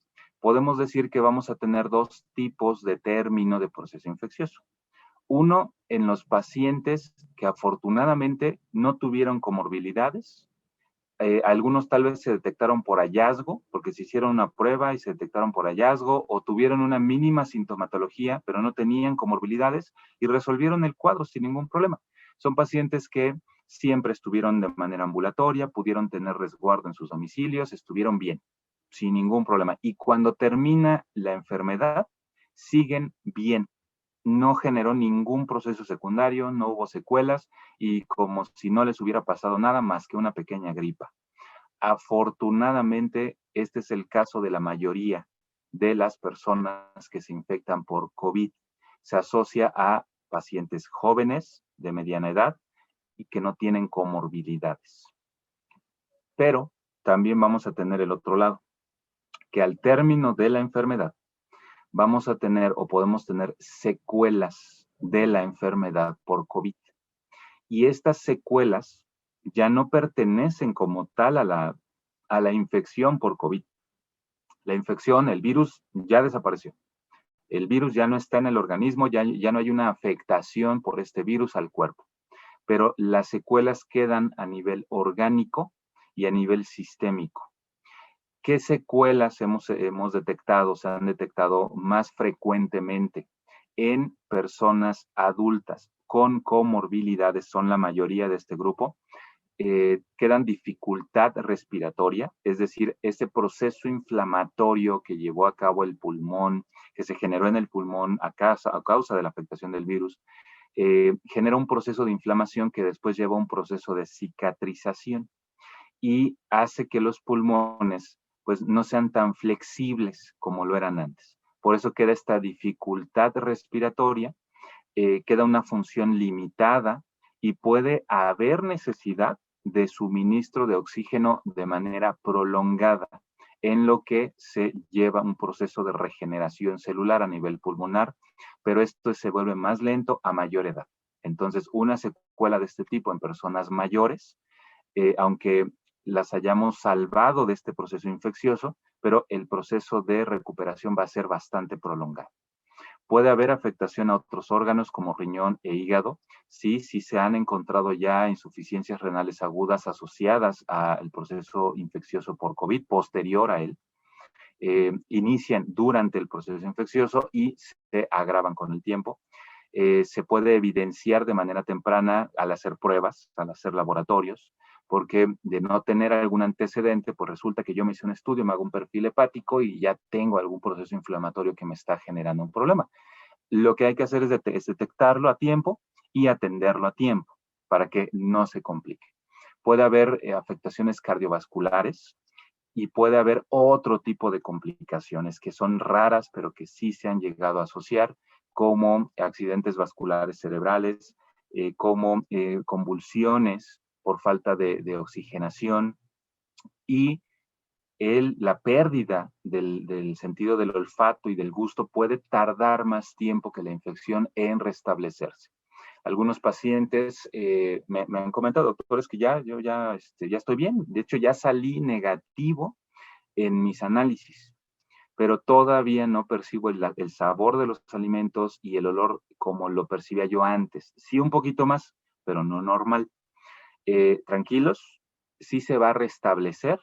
podemos decir que vamos a tener dos tipos de término de proceso infeccioso. Uno, en los pacientes que afortunadamente no tuvieron comorbilidades. Algunos tal vez se detectaron por hallazgo, porque se hicieron una prueba y se detectaron por hallazgo, o tuvieron una mínima sintomatología, pero no tenían comorbilidades y resolvieron el cuadro sin ningún problema. Son pacientes que siempre estuvieron de manera ambulatoria, pudieron tener resguardo en sus domicilios, estuvieron bien, sin ningún problema. Y cuando termina la enfermedad, siguen bien. No generó ningún proceso secundario, no hubo secuelas y como si no les hubiera pasado nada más que una pequeña gripa. Afortunadamente, este es el caso de la mayoría de las personas que se infectan por COVID. Se asocia a pacientes jóvenes de mediana edad y que no tienen comorbilidades. Pero también vamos a tener el otro lado, que al término de la enfermedad vamos a tener o podemos tener secuelas de la enfermedad por COVID. Y estas secuelas ya no pertenecen como tal a la infección por COVID. La infección, el virus ya desapareció. El virus ya no está en el organismo, ya no hay una afectación por este virus al cuerpo. Pero las secuelas quedan a nivel orgánico y a nivel sistémico. ¿Qué secuelas hemos detectado, se han detectado más frecuentemente en personas adultas con comorbilidades? Son la mayoría de este grupo. Quedan dificultad respiratoria, es decir, ese proceso inflamatorio que llevó a cabo el pulmón, que se generó en el pulmón a causa de la afectación del virus, genera un proceso de inflamación que después lleva a un proceso de cicatrización y hace que los pulmones pues no sean tan flexibles como lo eran antes. Por eso queda esta dificultad respiratoria, queda una función limitada y puede haber necesidad de suministro de oxígeno de manera prolongada, en lo que se lleva un proceso de regeneración celular a nivel pulmonar, pero esto se vuelve más lento a mayor edad. Entonces, una secuela de este tipo en personas mayores, aunque las hayamos salvado de este proceso infeccioso, pero el proceso de recuperación va a ser bastante prolongado. Puede haber afectación a otros órganos como riñón e hígado. Sí se han encontrado ya insuficiencias renales agudas asociadas al proceso infeccioso por COVID, posterior a él. Inician durante el proceso infeccioso y se agravan con el tiempo. Se puede evidenciar de manera temprana al hacer pruebas, al hacer laboratorios, porque de no tener algún antecedente, pues resulta que yo me hice un estudio, me hago un perfil hepático y ya tengo algún proceso inflamatorio que me está generando un problema. Lo que hay que hacer es detectarlo a tiempo y atenderlo a tiempo para que no se complique. Puede haber afectaciones cardiovasculares y puede haber otro tipo de complicaciones que son raras, pero que sí se han llegado a asociar, como accidentes vasculares cerebrales, como convulsiones por falta de oxigenación y la pérdida del sentido del olfato y del gusto puede tardar más tiempo que la infección en restablecerse. Algunos pacientes me han comentado, doctores, que ya estoy bien. De hecho, ya salí negativo en mis análisis, pero todavía no percibo el sabor de los alimentos y el olor como lo percibía yo antes. Sí, un poquito más, pero no normal. Tranquilos, sí se va a restablecer,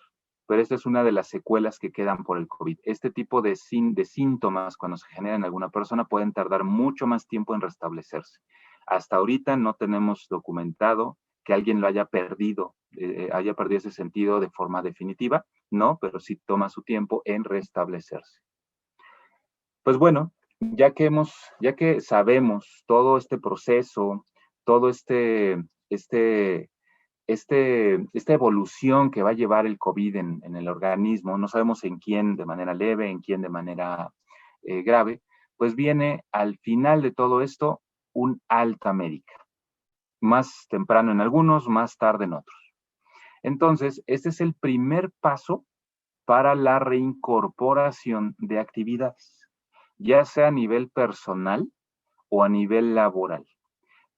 pero esta es una de las secuelas que quedan por el COVID. Este tipo de síntomas, cuando se generan en alguna persona, pueden tardar mucho más tiempo en restablecerse. Hasta ahorita no tenemos documentado que alguien lo haya perdido ese sentido de forma definitiva, no, pero sí toma su tiempo en restablecerse. Pues bueno, ya que sabemos todo este proceso, todo esta evolución que va a llevar el COVID en el organismo, no sabemos en quién de manera leve, en quién de manera grave, pues viene al final de todo esto un alta médica, más temprano en algunos, más tarde en otros. Entonces, este es el primer paso para la reincorporación de actividades, ya sea a nivel personal o a nivel laboral.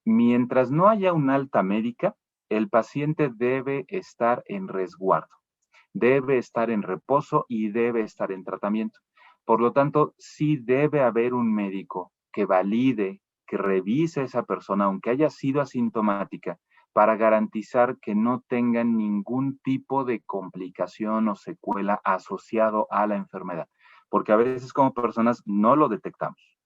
Mientras no haya una alta médica, el paciente debe estar en resguardo, debe estar en reposo y debe estar en tratamiento. Por lo tanto, sí debe haber un médico que valide, que revise a esa persona, aunque haya sido asintomática, para garantizar que no tengan ningún tipo de complicación o secuela asociado a la enfermedad. Porque a veces como personas no lo detectamos.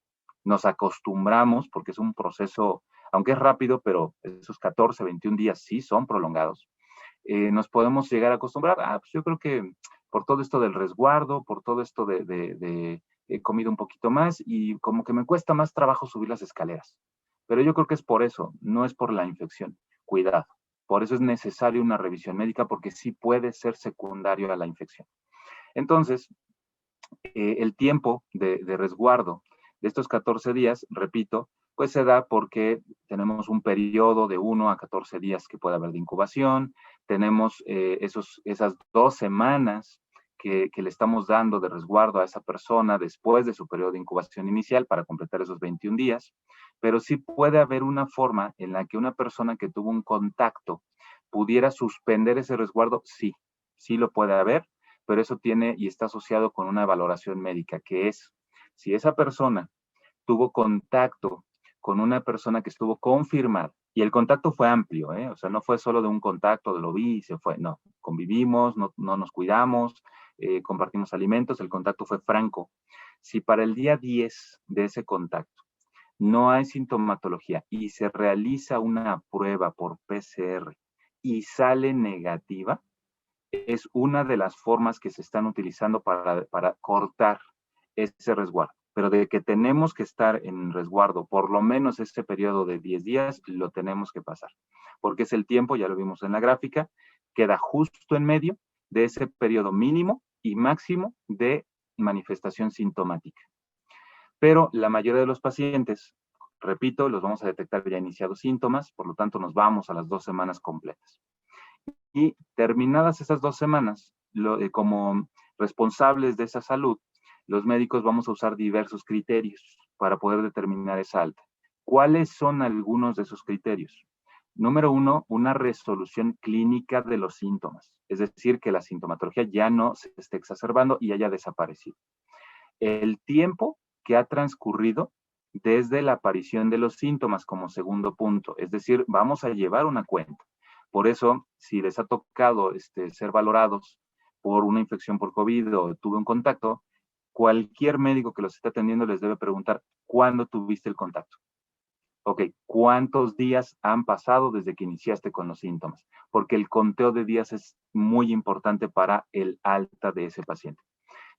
Nos acostumbramos, porque es un proceso, aunque es rápido, pero esos 14, 21 días sí son prolongados. Nos podemos llegar a acostumbrar. Pues yo creo que por todo esto del resguardo, por todo esto de he comido un poquito más y como que me cuesta más trabajo subir las escaleras. Pero yo creo que es por eso, no es por la infección. Cuidado. Por eso es necesaria una revisión médica porque sí puede ser secundario a la infección. Entonces, el tiempo de resguardo de estos 14 días, repito, pues se da porque tenemos un periodo de 1 a 14 días que puede haber de incubación, tenemos esas 2 semanas que le estamos dando de resguardo a esa persona después de su periodo de incubación inicial para completar esos 21 días, pero sí puede haber una forma en la que una persona que tuvo un contacto pudiera suspender ese resguardo, sí lo puede haber, pero eso tiene y está asociado con una valoración médica, que es si esa persona tuvo contacto con una persona que estuvo confirmada, y el contacto fue amplio, o sea, no fue solo de un contacto, de lo vi y se fue, no, convivimos, no nos cuidamos, compartimos alimentos, el contacto fue franco. Si para el día 10 de ese contacto no hay sintomatología y se realiza una prueba por PCR y sale negativa, es una de las formas que se están utilizando para cortar ese resguardo. Pero de que tenemos que estar en resguardo por lo menos este periodo de 10 días, lo tenemos que pasar. Porque es el tiempo, ya lo vimos en la gráfica, queda justo en medio de ese periodo mínimo y máximo de manifestación sintomática. Pero la mayoría de los pacientes, repito, los vamos a detectar ya iniciados síntomas, por lo tanto nos vamos a las 2 semanas completas. Y terminadas esas 2 semanas, como responsables de esa salud, los médicos vamos a usar diversos criterios para poder determinar esa alta. ¿Cuáles son algunos de esos criterios? Número 1, una resolución clínica de los síntomas, es decir, que la sintomatología ya no se esté exacerbando y haya desaparecido. El tiempo que ha transcurrido desde la aparición de los síntomas como segundo punto, es decir, vamos a llevar una cuenta. Por eso, si les ha tocado ser valorados por una infección por COVID o tuve un contacto, cualquier médico que los esté atendiendo les debe preguntar, ¿cuándo tuviste el contacto? Ok, ¿cuántos días han pasado desde que iniciaste con los síntomas? Porque el conteo de días es muy importante para el alta de ese paciente.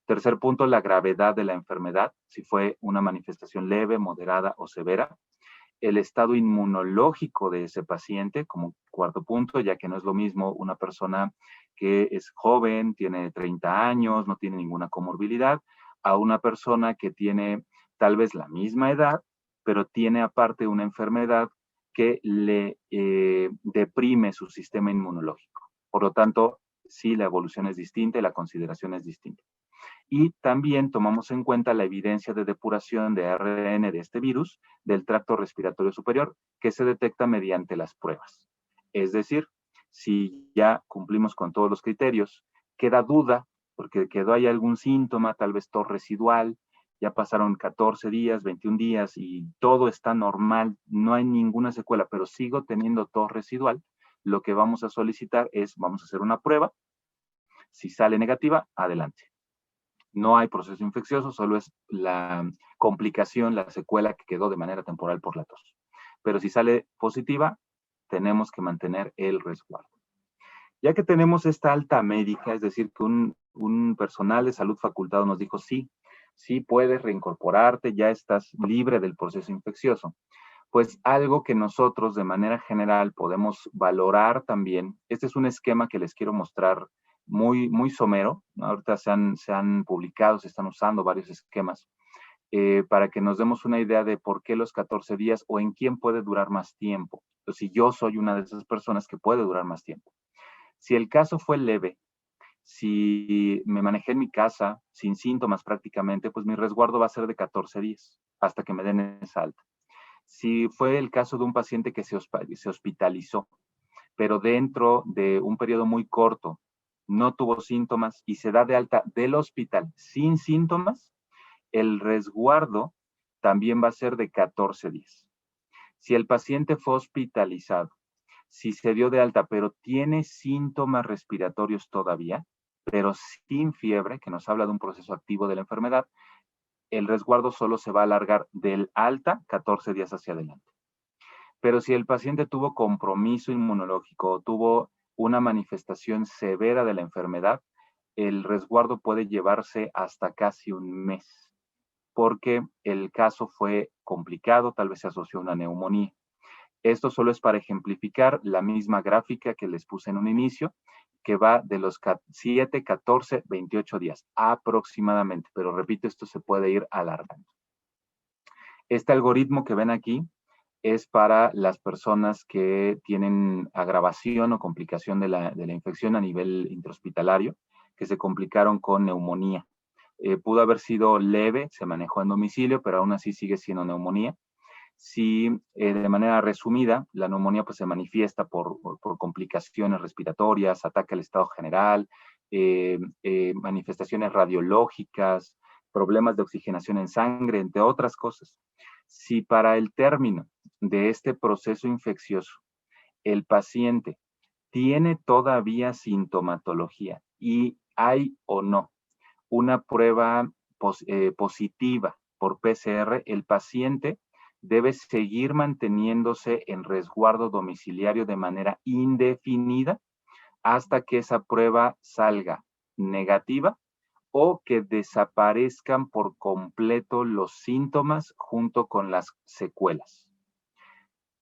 Tercer punto, la gravedad de la enfermedad, si fue una manifestación leve, moderada o severa. El estado inmunológico de ese paciente, como cuarto punto, ya que no es lo mismo una persona que es joven, tiene 30 años, no tiene ninguna comorbilidad, a una persona que tiene tal vez la misma edad, pero tiene aparte una enfermedad que le deprime su sistema inmunológico. Por lo tanto, sí, la evolución es distinta y la consideración es distinta. Y también tomamos en cuenta la evidencia de depuración de ARN de este virus del tracto respiratorio superior, que se detecta mediante las pruebas. Es decir, si ya cumplimos con todos los criterios, queda duda, porque quedó ahí algún síntoma, tal vez tos residual, ya pasaron 14 días, 21 días y todo está normal, no hay ninguna secuela, pero sigo teniendo tos residual, lo que vamos a solicitar es, vamos a hacer una prueba, si sale negativa, adelante. No hay proceso infeccioso, solo es la complicación, la secuela que quedó de manera temporal por la tos. Pero si sale positiva, tenemos que mantener el resguardo. Ya que tenemos esta alta médica, es decir, que un personal de salud facultado nos dijo, sí puedes reincorporarte, ya estás libre del proceso infeccioso. Pues algo que nosotros de manera general podemos valorar también, este es un esquema que les quiero mostrar muy somero, ¿no? Ahorita se han publicado, se están usando varios esquemas para que nos demos una idea de por qué los 14 días o en quién puede durar más tiempo. Entonces, si yo soy una de esas personas que puede durar más tiempo. Si el caso fue leve, si me manejé en mi casa sin síntomas prácticamente, pues mi resguardo va a ser de 14 días hasta que me den esa alta. Si fue el caso de un paciente que se hospitalizó, pero dentro de un periodo muy corto no tuvo síntomas y se da de alta del hospital sin síntomas, el resguardo también va a ser de 14 días. Si el paciente fue hospitalizado, si se dio de alta, pero tiene síntomas respiratorios todavía, pero sin fiebre, que nos habla de un proceso activo de la enfermedad, el resguardo solo se va a alargar del alta 14 días hacia adelante. Pero si el paciente tuvo compromiso inmunológico, tuvo una manifestación severa de la enfermedad, el resguardo puede llevarse hasta casi un mes, porque el caso fue complicado, tal vez se asoció a una neumonía. Esto solo es para ejemplificar la misma gráfica que les puse en un inicio, que va de los 7, 14, 28 días aproximadamente, pero repito, esto se puede ir alargando. Este algoritmo que ven aquí es para las personas que tienen agravación o complicación de la infección a nivel intrahospitalario, que se complicaron con neumonía. Pudo haber sido leve, se manejó en domicilio, pero aún así sigue siendo neumonía. Si de manera resumida, la neumonía pues, se manifiesta por complicaciones respiratorias, ataque al estado general, manifestaciones radiológicas, problemas de oxigenación en sangre, entre otras cosas. Si para el término de este proceso infeccioso el paciente tiene todavía sintomatología y hay o no una prueba positiva por PCR, el paciente debe seguir manteniéndose en resguardo domiciliario de manera indefinida hasta que esa prueba salga negativa o que desaparezcan por completo los síntomas junto con las secuelas.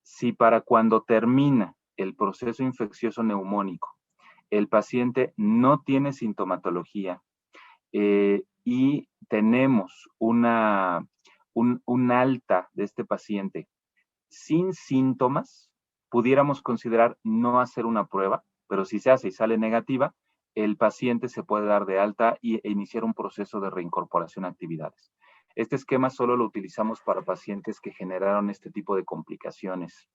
Si para cuando termina el proceso infeccioso neumónico el paciente no tiene sintomatología y tenemos un alta de este paciente sin síntomas, pudiéramos considerar no hacer una prueba, pero si se hace y sale negativa, el paciente se puede dar de alta e iniciar un proceso de reincorporación a actividades. Este esquema solo lo utilizamos para pacientes que generaron este tipo de complicaciones,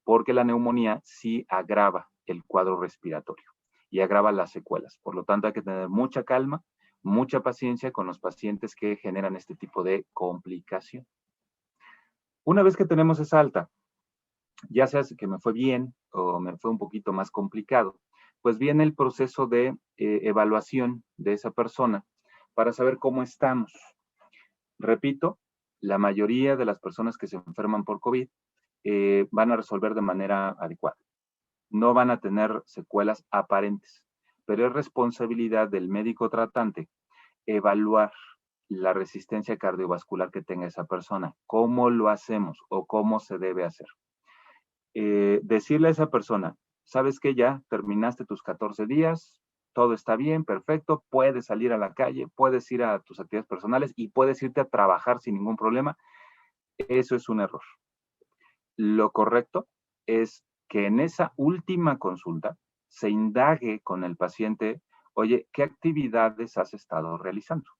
porque la neumonía sí agrava el cuadro respiratorio y agrava las secuelas. Por lo tanto, hay que tener mucha calma, mucha paciencia con los pacientes que generan este tipo de complicación. Una vez que tenemos esa alta, ya sea que me fue bien o me fue un poquito más complicado, pues viene el proceso de evaluación de esa persona para saber cómo estamos. Repito, la mayoría de las personas que se enferman por COVID van a resolver de manera adecuada. No van a tener secuelas aparentes, pero es responsabilidad del médico tratante evaluar la resistencia cardiovascular que tenga esa persona. ¿Cómo lo hacemos o cómo se debe hacer? Decirle a esa persona, ¿sabes qué? Ya terminaste tus 14 días, todo está bien, perfecto, puedes salir a la calle, puedes ir a tus actividades personales y puedes irte a trabajar sin ningún problema. Eso es un error. Lo correcto es que en esa última consulta se indague con el paciente, oye, ¿qué actividades has estado realizando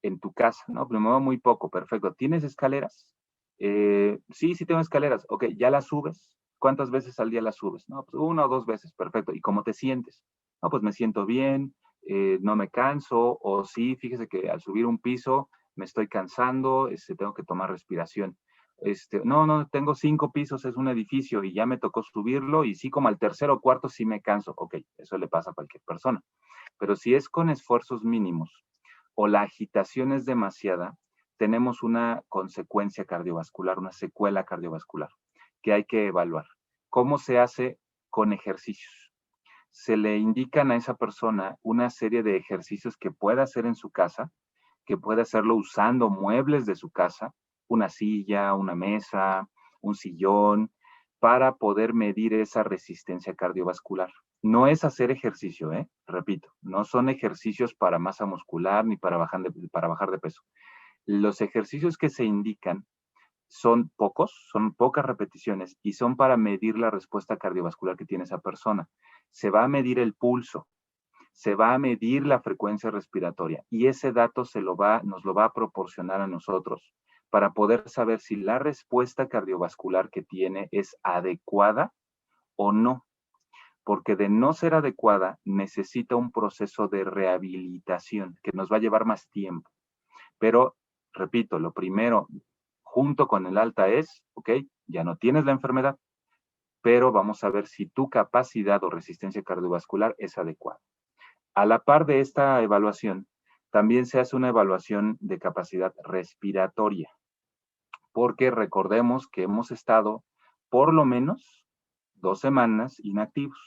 en tu casa? ¿No? Primero muy poco, perfecto. ¿Tienes escaleras? Sí, sí tengo escaleras. Ok, ¿ya las subes? ¿Cuántas veces al día las subes? No, pues 1 o 2 veces, perfecto. ¿Y cómo te sientes? No, pues me siento bien, no me canso, o sí, fíjese que al subir un piso me estoy cansando, tengo que tomar respiración. No, tengo 5 pisos, es un edificio y ya me tocó subirlo y sí, como al tercero o cuarto sí me canso. Ok, eso le pasa a cualquier persona. Pero si es con esfuerzos mínimos o la agitación es demasiada, tenemos una consecuencia cardiovascular, una secuela cardiovascular que hay que evaluar. ¿Cómo se hace? Con ejercicios. Se le indican a esa persona una serie de ejercicios que pueda hacer en su casa, que puede hacerlo usando muebles de su casa, una silla, una mesa, un sillón, para poder medir esa resistencia cardiovascular. No es hacer ejercicio, repito, no son ejercicios para masa muscular ni para bajar de peso. Los ejercicios que se indican son pocos, son pocas repeticiones y son para medir la respuesta cardiovascular que tiene esa persona. Se va a medir el pulso, se va a medir la frecuencia respiratoria y ese dato nos lo va a proporcionar a nosotros para poder saber si la respuesta cardiovascular que tiene es adecuada o no. Porque de no ser adecuada, necesita un proceso de rehabilitación que nos va a llevar más tiempo. Pero, repito, lo primero, junto con el alta es, ok, ya no tienes la enfermedad, pero vamos a ver si tu capacidad o resistencia cardiovascular es adecuada. A la par de esta evaluación, también se hace una evaluación de capacidad respiratoria, porque recordemos que hemos estado por lo menos 2 semanas inactivos.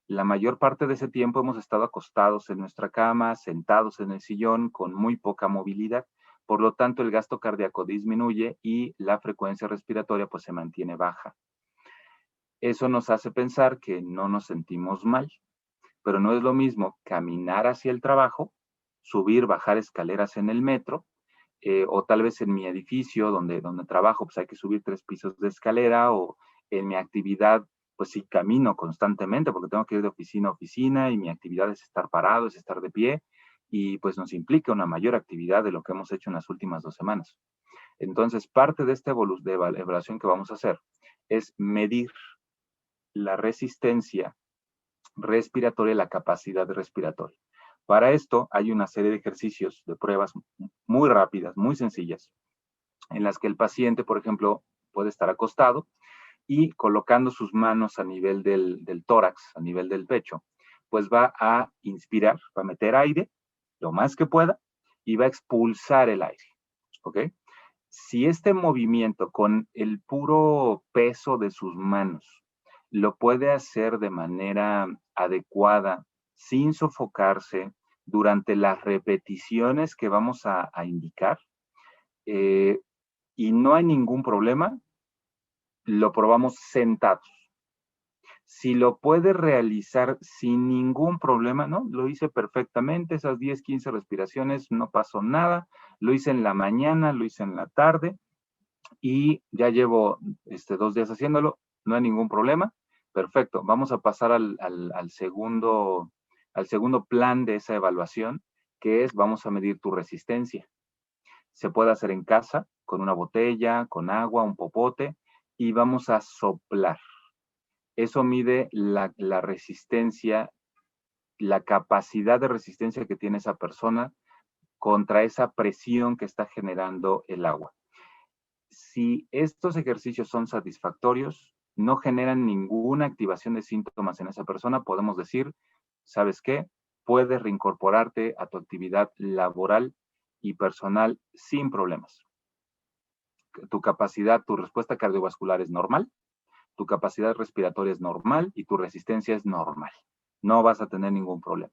La mayor parte de ese tiempo hemos estado acostados en nuestra cama, sentados en el sillón, con muy poca movilidad. Por lo tanto, el gasto cardíaco disminuye y la frecuencia respiratoria pues se mantiene baja. Eso nos hace pensar que no nos sentimos mal, pero no es lo mismo caminar hacia el trabajo, subir, bajar escaleras en el metro, o tal vez en mi edificio donde trabajo, pues hay que subir 3 pisos de escalera, o en mi actividad, pues sí camino constantemente porque tengo que ir de oficina a oficina y mi actividad es estar parado, es estar de pie, y pues nos implica una mayor actividad de lo que hemos hecho en las últimas 2 semanas. Entonces, parte de esta evaluación que vamos a hacer es medir la resistencia respiratoria y la capacidad respiratoria. Para esto hay una serie de ejercicios, de pruebas muy rápidas, muy sencillas, en las que el paciente, por ejemplo, puede estar acostado y colocando sus manos a nivel del tórax, a nivel del pecho, pues va a inspirar, va a meter aire lo más que pueda y va a expulsar el aire, ¿ok? Si este movimiento con el puro peso de sus manos lo puede hacer de manera adecuada, sin sofocarse, durante las repeticiones que vamos a indicar, y no hay ningún problema, lo probamos sentados. Si lo puede realizar sin ningún problema, ¿no? Lo hice perfectamente, esas 10, 15 respiraciones, no pasó nada. Lo hice en la mañana, lo hice en la tarde y ya llevo 2 días haciéndolo, no hay ningún problema. Perfecto, vamos a pasar al segundo plan de esa evaluación, que es vamos a medir tu resistencia. Se puede hacer en casa, con una botella, con agua, un popote, y vamos a soplar. Eso mide la resistencia, la capacidad de resistencia que tiene esa persona contra esa presión que está generando el agua. Si estos ejercicios son satisfactorios, no generan ninguna activación de síntomas en esa persona, podemos decir, ¿sabes qué? Puedes reincorporarte a tu actividad laboral y personal sin problemas. Tu capacidad, tu respuesta cardiovascular es normal, tu capacidad respiratoria es normal y tu resistencia es normal. No vas a tener ningún problema.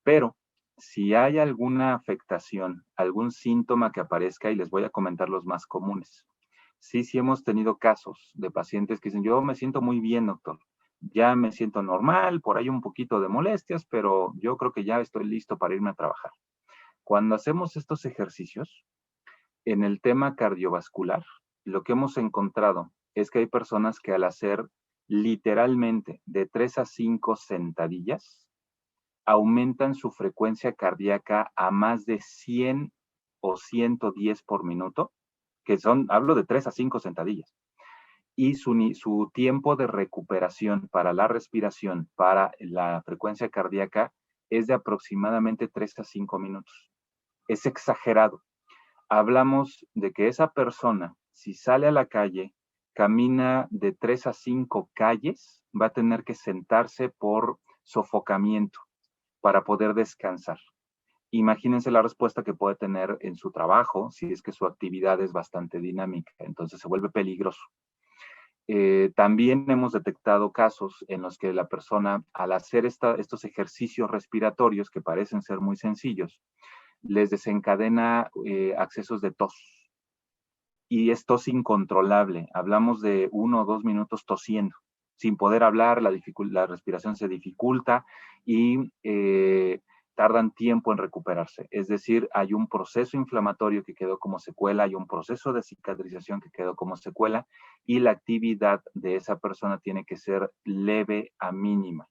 Pero si hay alguna afectación, algún síntoma que aparezca, y les voy a comentar los más comunes. Sí hemos tenido casos de pacientes que dicen, yo me siento muy bien, doctor. Ya me siento normal, por ahí un poquito de molestias, pero yo creo que ya estoy listo para irme a trabajar. Cuando hacemos estos ejercicios, en el tema cardiovascular, lo que hemos encontrado es que hay personas que al hacer literalmente de 3 a 5 sentadillas, aumentan su frecuencia cardíaca a más de 100 o 110 por minuto, que son, hablo de 3 a 5 sentadillas, y su tiempo de recuperación para la respiración, para la frecuencia cardíaca, es de aproximadamente 3 a 5 minutos. Es exagerado. Hablamos de que esa persona, si sale a la calle, camina de 3 a 5 calles, va a tener que sentarse por sofocamiento para poder descansar. Imagínense la respuesta que puede tener en su trabajo si es que su actividad es bastante dinámica, entonces se vuelve peligroso. También hemos detectado casos en los que la persona, al hacer estos ejercicios respiratorios que parecen ser muy sencillos, les desencadena accesos de tos. Y es tos incontrolable. Hablamos de 1 o 2 minutos tosiendo. Sin poder hablar, la respiración se dificulta y tardan tiempo en recuperarse. Es decir, hay un proceso inflamatorio que quedó como secuela, hay un proceso de cicatrización que quedó como secuela y la actividad de esa persona tiene que ser leve a mínima.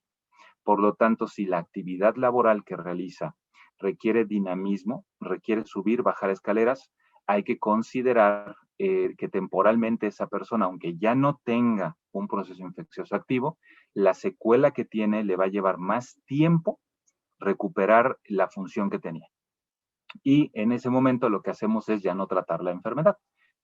Por lo tanto, si la actividad laboral que realiza requiere dinamismo, requiere subir, bajar escaleras, hay que considerar que temporalmente esa persona, aunque ya no tenga un proceso infeccioso activo, la secuela que tiene le va a llevar más tiempo recuperar la función que tenía. Y en ese momento lo que hacemos es ya no tratar la enfermedad,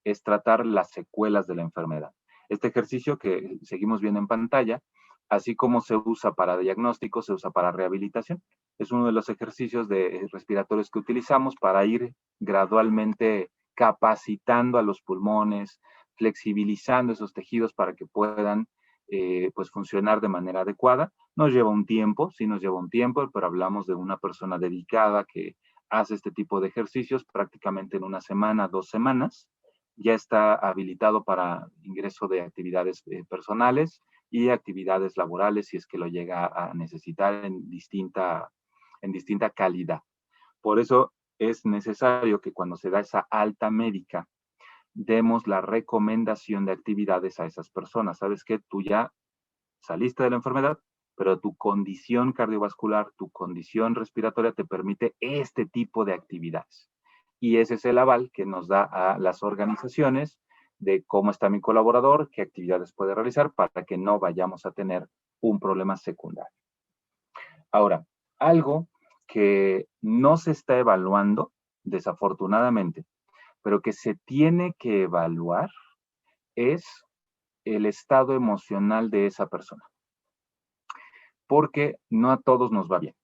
es tratar las secuelas de la enfermedad. Este ejercicio que seguimos viendo en pantalla, así como se usa para diagnóstico, se usa para rehabilitación. Es uno de los ejercicios respiratorios que utilizamos para ir gradualmente capacitando a los pulmones, flexibilizando esos tejidos para que puedan pues funcionar de manera adecuada. Nos lleva un tiempo, sí nos lleva un tiempo, pero hablamos de una persona dedicada que hace este tipo de ejercicios prácticamente en una semana, 2 semanas. Ya está habilitado para ingreso de actividades personales y actividades laborales si es que lo llega a necesitar en distinta calidad. Por eso es necesario que cuando se da esa alta médica, demos la recomendación de actividades a esas personas. ¿Sabes qué? Tú ya saliste de la enfermedad, pero tu condición cardiovascular, tu condición respiratoria te permite este tipo de actividades. Y ese es el aval que nos da a las organizaciones de cómo está mi colaborador, qué actividades puede realizar para que no vayamos a tener un problema secundario. Ahora, algo que no se está evaluando, desafortunadamente, pero que se tiene que evaluar es el estado emocional de esa persona. Porque no a todos nos va bien.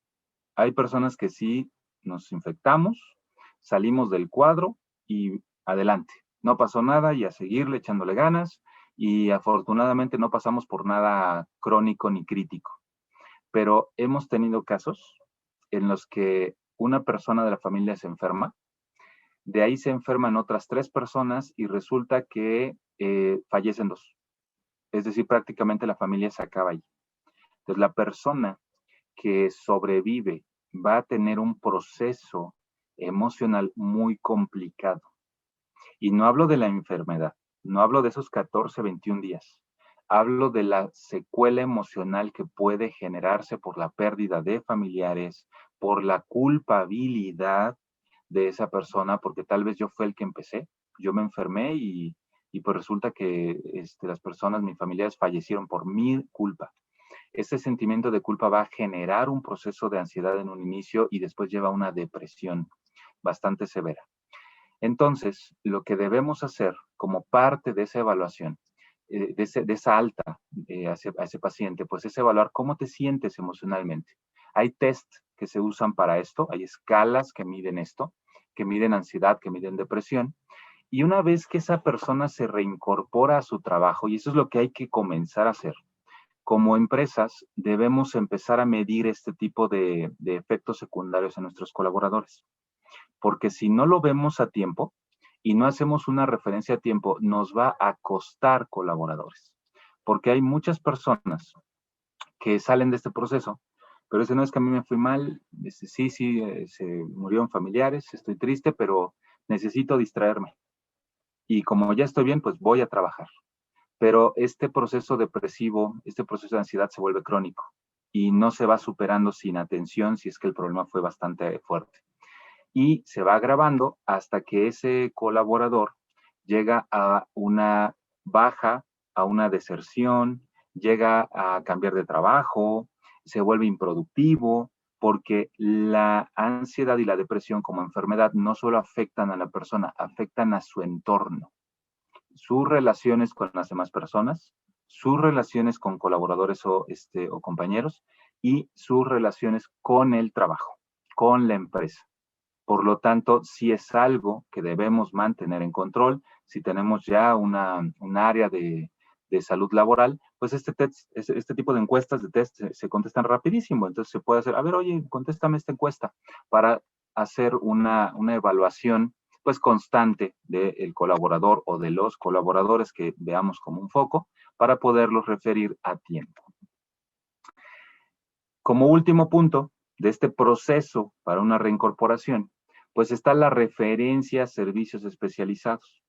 Hay personas que sí nos infectamos, salimos del cuadro y adelante. No pasó nada y a seguirle echándole ganas y afortunadamente no pasamos por nada crónico ni crítico. Pero hemos tenido casos en los que una persona de la familia se enferma, de ahí se enferman otras 3 personas y resulta que fallecen 2. Es decir, prácticamente la familia se acaba ahí. Entonces, la persona que sobrevive va a tener un proceso emocional muy complicado. Y no hablo de la enfermedad, no hablo de esos 14, 21 días. Hablo de la secuela emocional que puede generarse por la pérdida de familiares, por la culpabilidad de esa persona, porque tal vez yo fue el que empecé, yo me enfermé y pues resulta que las personas, mis familiares, fallecieron por mi culpa. Ese sentimiento de culpa va a generar un proceso de ansiedad en un inicio y después lleva a una depresión bastante severa. Entonces, lo que debemos hacer como parte de esa evaluación, de esa alta a ese paciente, pues es evaluar cómo te sientes emocionalmente. Hay test que se usan para esto, hay escalas que miden esto, que miden ansiedad, que miden depresión. Y una vez que esa persona se reincorpora a su trabajo, y eso es lo que hay que comenzar a hacer, como empresas debemos empezar a medir este tipo de efectos secundarios en nuestros colaboradores. Porque si no lo vemos a tiempo y no hacemos una referencia a tiempo, nos va a costar colaboradores. Porque hay muchas personas que salen de este proceso, pero ese no es que a mí me fui mal, sí, se murieron familiares, estoy triste, pero necesito distraerme. Y como ya estoy bien, pues voy a trabajar. Pero este proceso depresivo, este proceso de ansiedad se vuelve crónico y no se va superando sin atención si es que el problema fue bastante fuerte. Y se va agravando hasta que ese colaborador llega a una baja, a una deserción, llega a cambiar de trabajo, se vuelve improductivo, porque la ansiedad y la depresión como enfermedad no solo afectan a la persona, afectan a su entorno, sus relaciones con las demás personas, sus relaciones con colaboradores o compañeros y sus relaciones con el trabajo, con la empresa. Por lo tanto, si es algo que debemos mantener en control, si tenemos ya un área de salud laboral, pues este tipo de encuestas, de test, se contestan rapidísimo. Entonces se puede hacer, a ver, oye, contéstame esta encuesta para hacer una evaluación pues constante del colaborador o de los colaboradores que veamos como un foco para poderlos referir a tiempo. Como último punto de este proceso para una reincorporación, pues está la referencia a servicios especializados.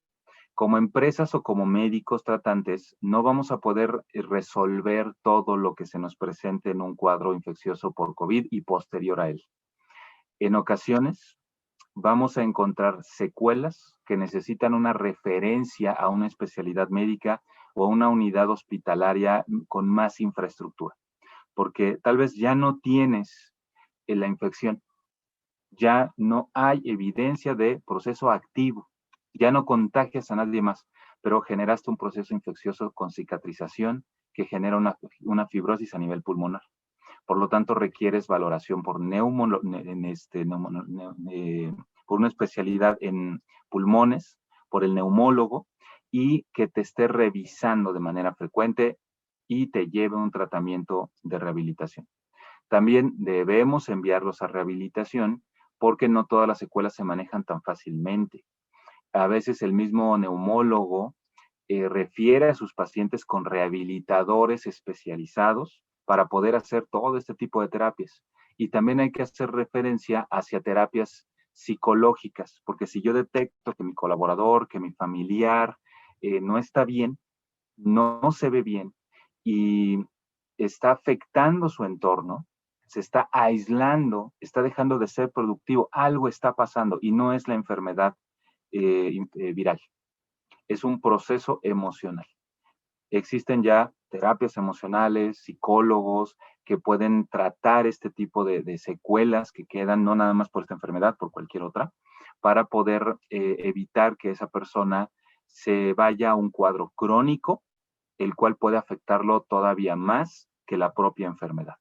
Como empresas o como médicos tratantes, no vamos a poder resolver todo lo que se nos presente en un cuadro infeccioso por COVID y posterior a él. En ocasiones, vamos a encontrar secuelas que necesitan una referencia a una especialidad médica o a una unidad hospitalaria con más infraestructura, porque tal vez ya no tienes la infección, ya no hay evidencia de proceso activo, ya no contagias a nadie más, pero generaste un proceso infeccioso con cicatrización que genera una fibrosis a nivel pulmonar. Por lo tanto, requieres valoración por por una especialidad en pulmones, por el neumólogo, y que te esté revisando de manera frecuente y te lleve un tratamiento de rehabilitación. También debemos enviarlos a rehabilitación porque no todas las secuelas se manejan tan fácilmente. A veces el mismo neumólogo refiere a sus pacientes con rehabilitadores especializados para poder hacer todo este tipo de terapias. Y también hay que hacer referencia hacia terapias psicológicas, porque si yo detecto que mi colaborador, que mi familiar no está bien, no se ve bien y está afectando su entorno, se está aislando, está dejando de ser productivo, algo está pasando y no es la enfermedad viral, es un proceso emocional. Existen ya terapias emocionales, psicólogos que pueden tratar este tipo de secuelas que quedan no nada más por esta enfermedad, por cualquier otra, para poder evitar que esa persona se vaya a un cuadro crónico, el cual puede afectarlo todavía más que la propia enfermedad.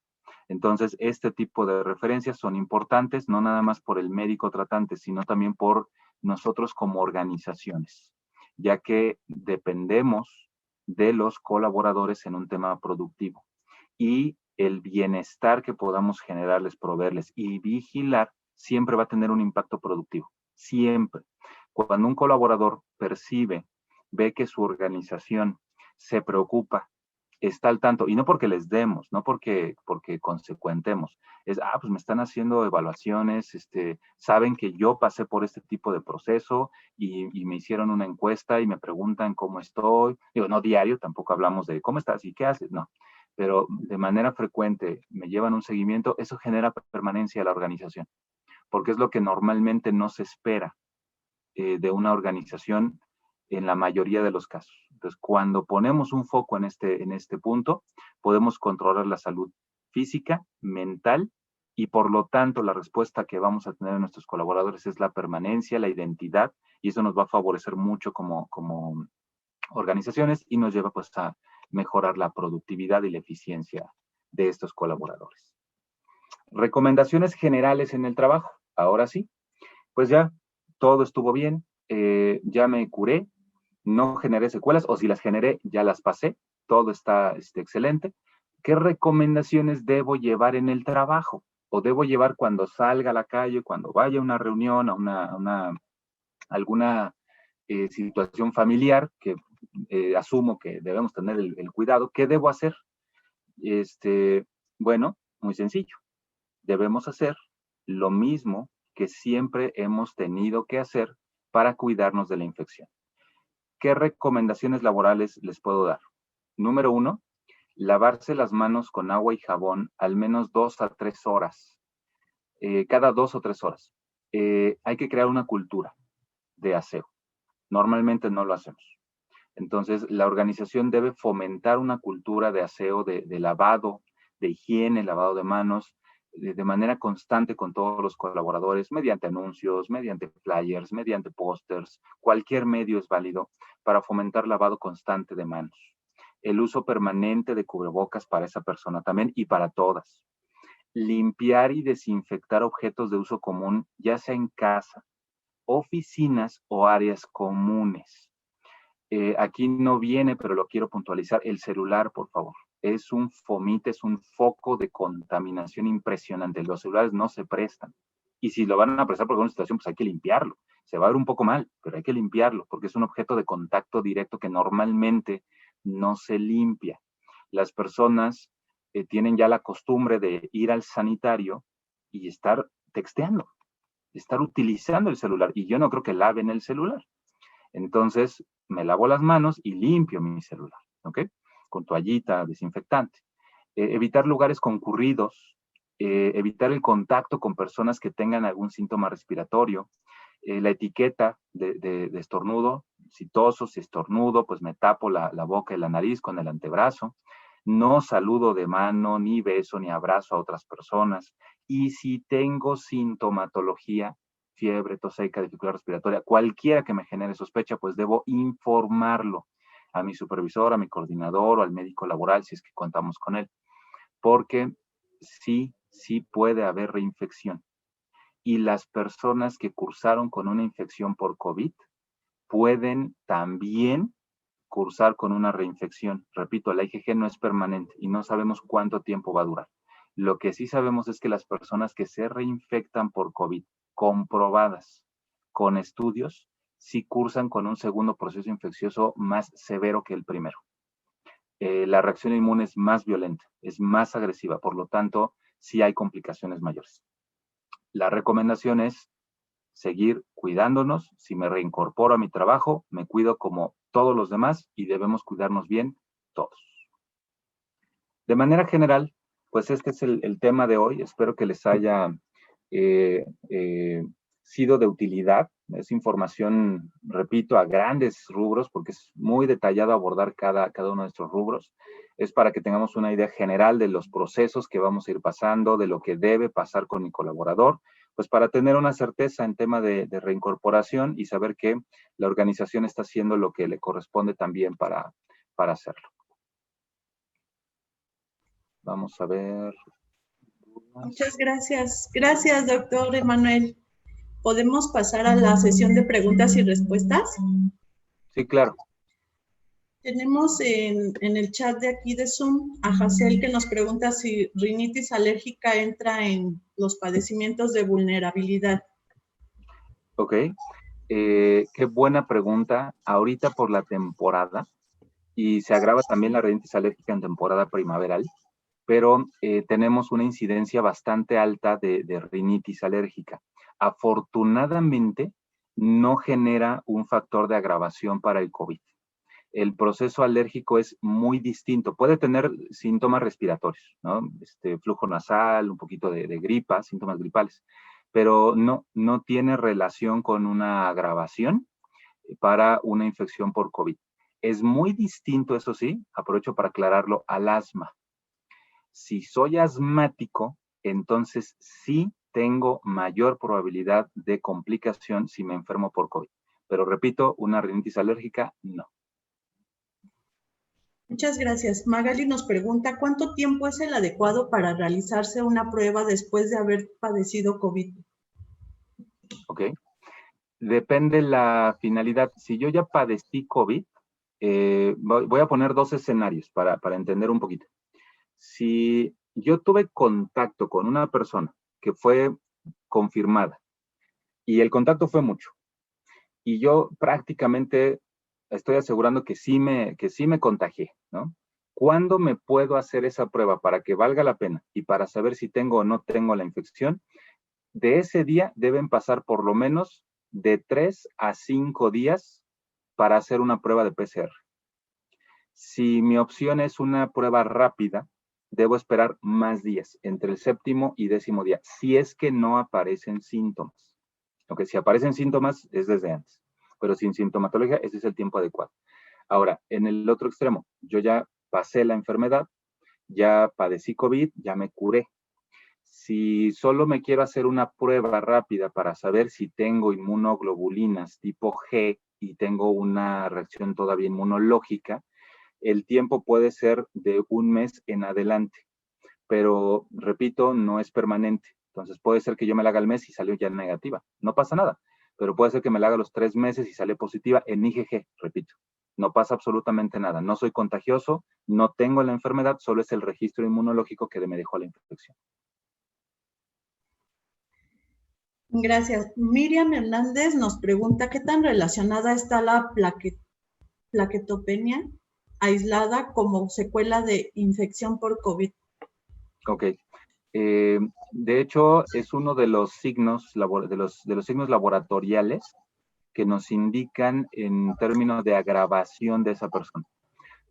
Entonces, este tipo de referencias son importantes, no nada más por el médico tratante, sino también por nosotros como organizaciones, ya que dependemos de los colaboradores en un tema productivo. Y el bienestar que podamos generarles, proveerles y vigilar siempre va a tener un impacto productivo, siempre. Cuando un colaborador percibe, ve que su organización se preocupa, está al tanto, y no porque les demos, no porque consecuentemos, pues me están haciendo evaluaciones, saben que yo pasé por este tipo de proceso y me hicieron una encuesta y me preguntan cómo estoy, digo, no diario, tampoco hablamos de cómo estás y qué haces, no, pero de manera frecuente me llevan un seguimiento, eso genera permanencia a la organización, porque es lo que normalmente no se espera de una organización en la mayoría de los casos. Entonces, cuando ponemos un foco en este punto, podemos controlar la salud física, mental, y por lo tanto la respuesta que vamos a tener en nuestros colaboradores es la permanencia, la identidad, y eso nos va a favorecer mucho como organizaciones y nos lleva pues a mejorar la productividad y la eficiencia de estos colaboradores. Recomendaciones generales en el trabajo. Ahora sí, pues ya todo estuvo bien, ya me curé, no generé secuelas, o si las generé, ya las pasé, todo está excelente. ¿Qué recomendaciones debo llevar en el trabajo? O debo llevar cuando salga a la calle, cuando vaya a una reunión, a alguna situación familiar que asumo que debemos tener el cuidado. ¿Qué debo hacer? Bueno, muy sencillo. Debemos hacer lo mismo que siempre hemos tenido que hacer para cuidarnos de la infección. ¿Qué recomendaciones laborales les puedo dar? Número 1, lavarse las manos con agua y jabón al menos 2 a 3 horas. Cada 2 o 3 horas. Hay que crear una cultura de aseo. Normalmente no lo hacemos. Entonces, la organización debe fomentar una cultura de aseo, de lavado, de higiene, lavado de manos, de manera constante con todos los colaboradores, mediante anuncios, mediante flyers, mediante pósters. Cualquier medio es válido para fomentar lavado constante de manos. El uso permanente de cubrebocas para esa persona también y para todas. Limpiar y desinfectar objetos de uso común, ya sea en casa, oficinas o áreas comunes. Aquí no viene, pero lo quiero puntualizar, el celular, por favor. Es un fomite, es un foco de contaminación impresionante. Los celulares no se prestan. Y si lo van a prestar por alguna situación, pues hay que limpiarlo. Se va a ver un poco mal, pero hay que limpiarlo, porque es un objeto de contacto directo que normalmente no se limpia. Las personas tienen ya la costumbre de ir al sanitario y estar texteando, estar utilizando el celular. Y yo no creo que laven el celular. Entonces, me lavo las manos y limpio mi celular, ¿ok? Con toallita desinfectante. Evitar lugares concurridos, evitar el contacto con personas que tengan algún síntoma respiratorio. La etiqueta de estornudo, si toso, si estornudo, pues me tapo la boca y la nariz con el antebrazo. No saludo de mano, ni beso, ni abrazo a otras personas. Y si tengo sintomatología, fiebre, tos seca, dificultad respiratoria, cualquiera que me genere sospecha, pues debo informarlo a mi supervisor, a mi coordinador o al médico laboral, si es que contamos con él, porque sí puede haber reinfección. Y las personas que cursaron con una infección por COVID pueden también cursar con una reinfección. Repito, la IgG no es permanente y no sabemos cuánto tiempo va a durar. Lo que sí sabemos es que las personas que se reinfectan por COVID, comprobadas con estudios, sí cursan con un segundo proceso infeccioso más severo que el primero. La reacción inmune es más violenta, es más agresiva, por lo tanto, sí hay complicaciones mayores. La recomendación es seguir cuidándonos. Si me reincorporo a mi trabajo, me cuido como todos los demás y debemos cuidarnos bien todos. De manera general, pues este es el tema de hoy. Espero que les haya sido de utilidad. Es información, repito, a grandes rubros, porque es muy detallado abordar cada uno de estos rubros. Es para que tengamos una idea general de los procesos que vamos a ir pasando, de lo que debe pasar con mi colaborador, pues para tener una certeza en tema de reincorporación y saber que la organización está haciendo lo que le corresponde también para hacerlo. Vamos a ver. Muchas gracias. Gracias, doctor Emanuel. ¿Podemos pasar a la sesión de preguntas y respuestas? Sí, claro. Tenemos en el chat de aquí de Zoom a Jacel que nos pregunta si rinitis alérgica entra en los padecimientos de vulnerabilidad. Ok. Qué buena pregunta. Ahorita por la temporada, y se agrava también la rinitis alérgica en temporada primaveral, pero tenemos una incidencia bastante alta de rinitis alérgica. Afortunadamente, no genera un factor de agravación para el COVID. El proceso alérgico es muy distinto. Puede tener síntomas respiratorios, ¿no? Flujo nasal, un poquito de gripa, síntomas gripales. pero no tiene relación con una agravación para una infección por COVID. Es muy distinto, eso sí, aprovecho para aclararlo, al asma. Si soy asmático, entonces sí tengo mayor probabilidad de complicación si me enfermo por COVID. Pero repito, una rinitis alérgica, no. Muchas gracias. Magali nos pregunta, ¿cuánto tiempo es el adecuado para realizarse una prueba después de haber padecido COVID? Ok. Depende la finalidad. Si yo ya padecí COVID, voy a poner dos escenarios para entender un poquito. Si yo tuve contacto con una persona que fue confirmada y el contacto fue mucho, y yo prácticamente estoy asegurando que sí me contagié, ¿no? ¿Cuándo me puedo hacer esa prueba para que valga la pena y para saber si tengo o no tengo la infección? De ese día deben pasar por lo menos de 3 a 5 días para hacer una prueba de PCR. Si mi opción es una prueba rápida, debo esperar más días, entre el 7º y 10º día, si es que no aparecen síntomas. Aunque si aparecen síntomas, es desde antes. Pero sin sintomatología, ese es el tiempo adecuado. Ahora, en el otro extremo, yo ya pasé la enfermedad, ya padecí COVID, ya me curé. Si solo me quiero hacer una prueba rápida para saber si tengo inmunoglobulinas tipo G y tengo una reacción todavía inmunológica, el tiempo puede ser de 1 mes en adelante. Pero, repito, no es permanente. Entonces puede ser que yo me la haga al mes y salió ya negativa. No pasa nada. Pero puede ser que me la haga los 3 meses y sale positiva en IgG, repito. No pasa absolutamente nada. No soy contagioso, no tengo la enfermedad, solo es el registro inmunológico que me dejó la infección. Gracias. Miriam Hernández nos pregunta, ¿qué tan relacionada está la plaquetopenia aislada como secuela de infección por COVID? Ok. De hecho, es uno de los signos, de los signos laboratoriales que nos indican en términos de agravación de esa persona.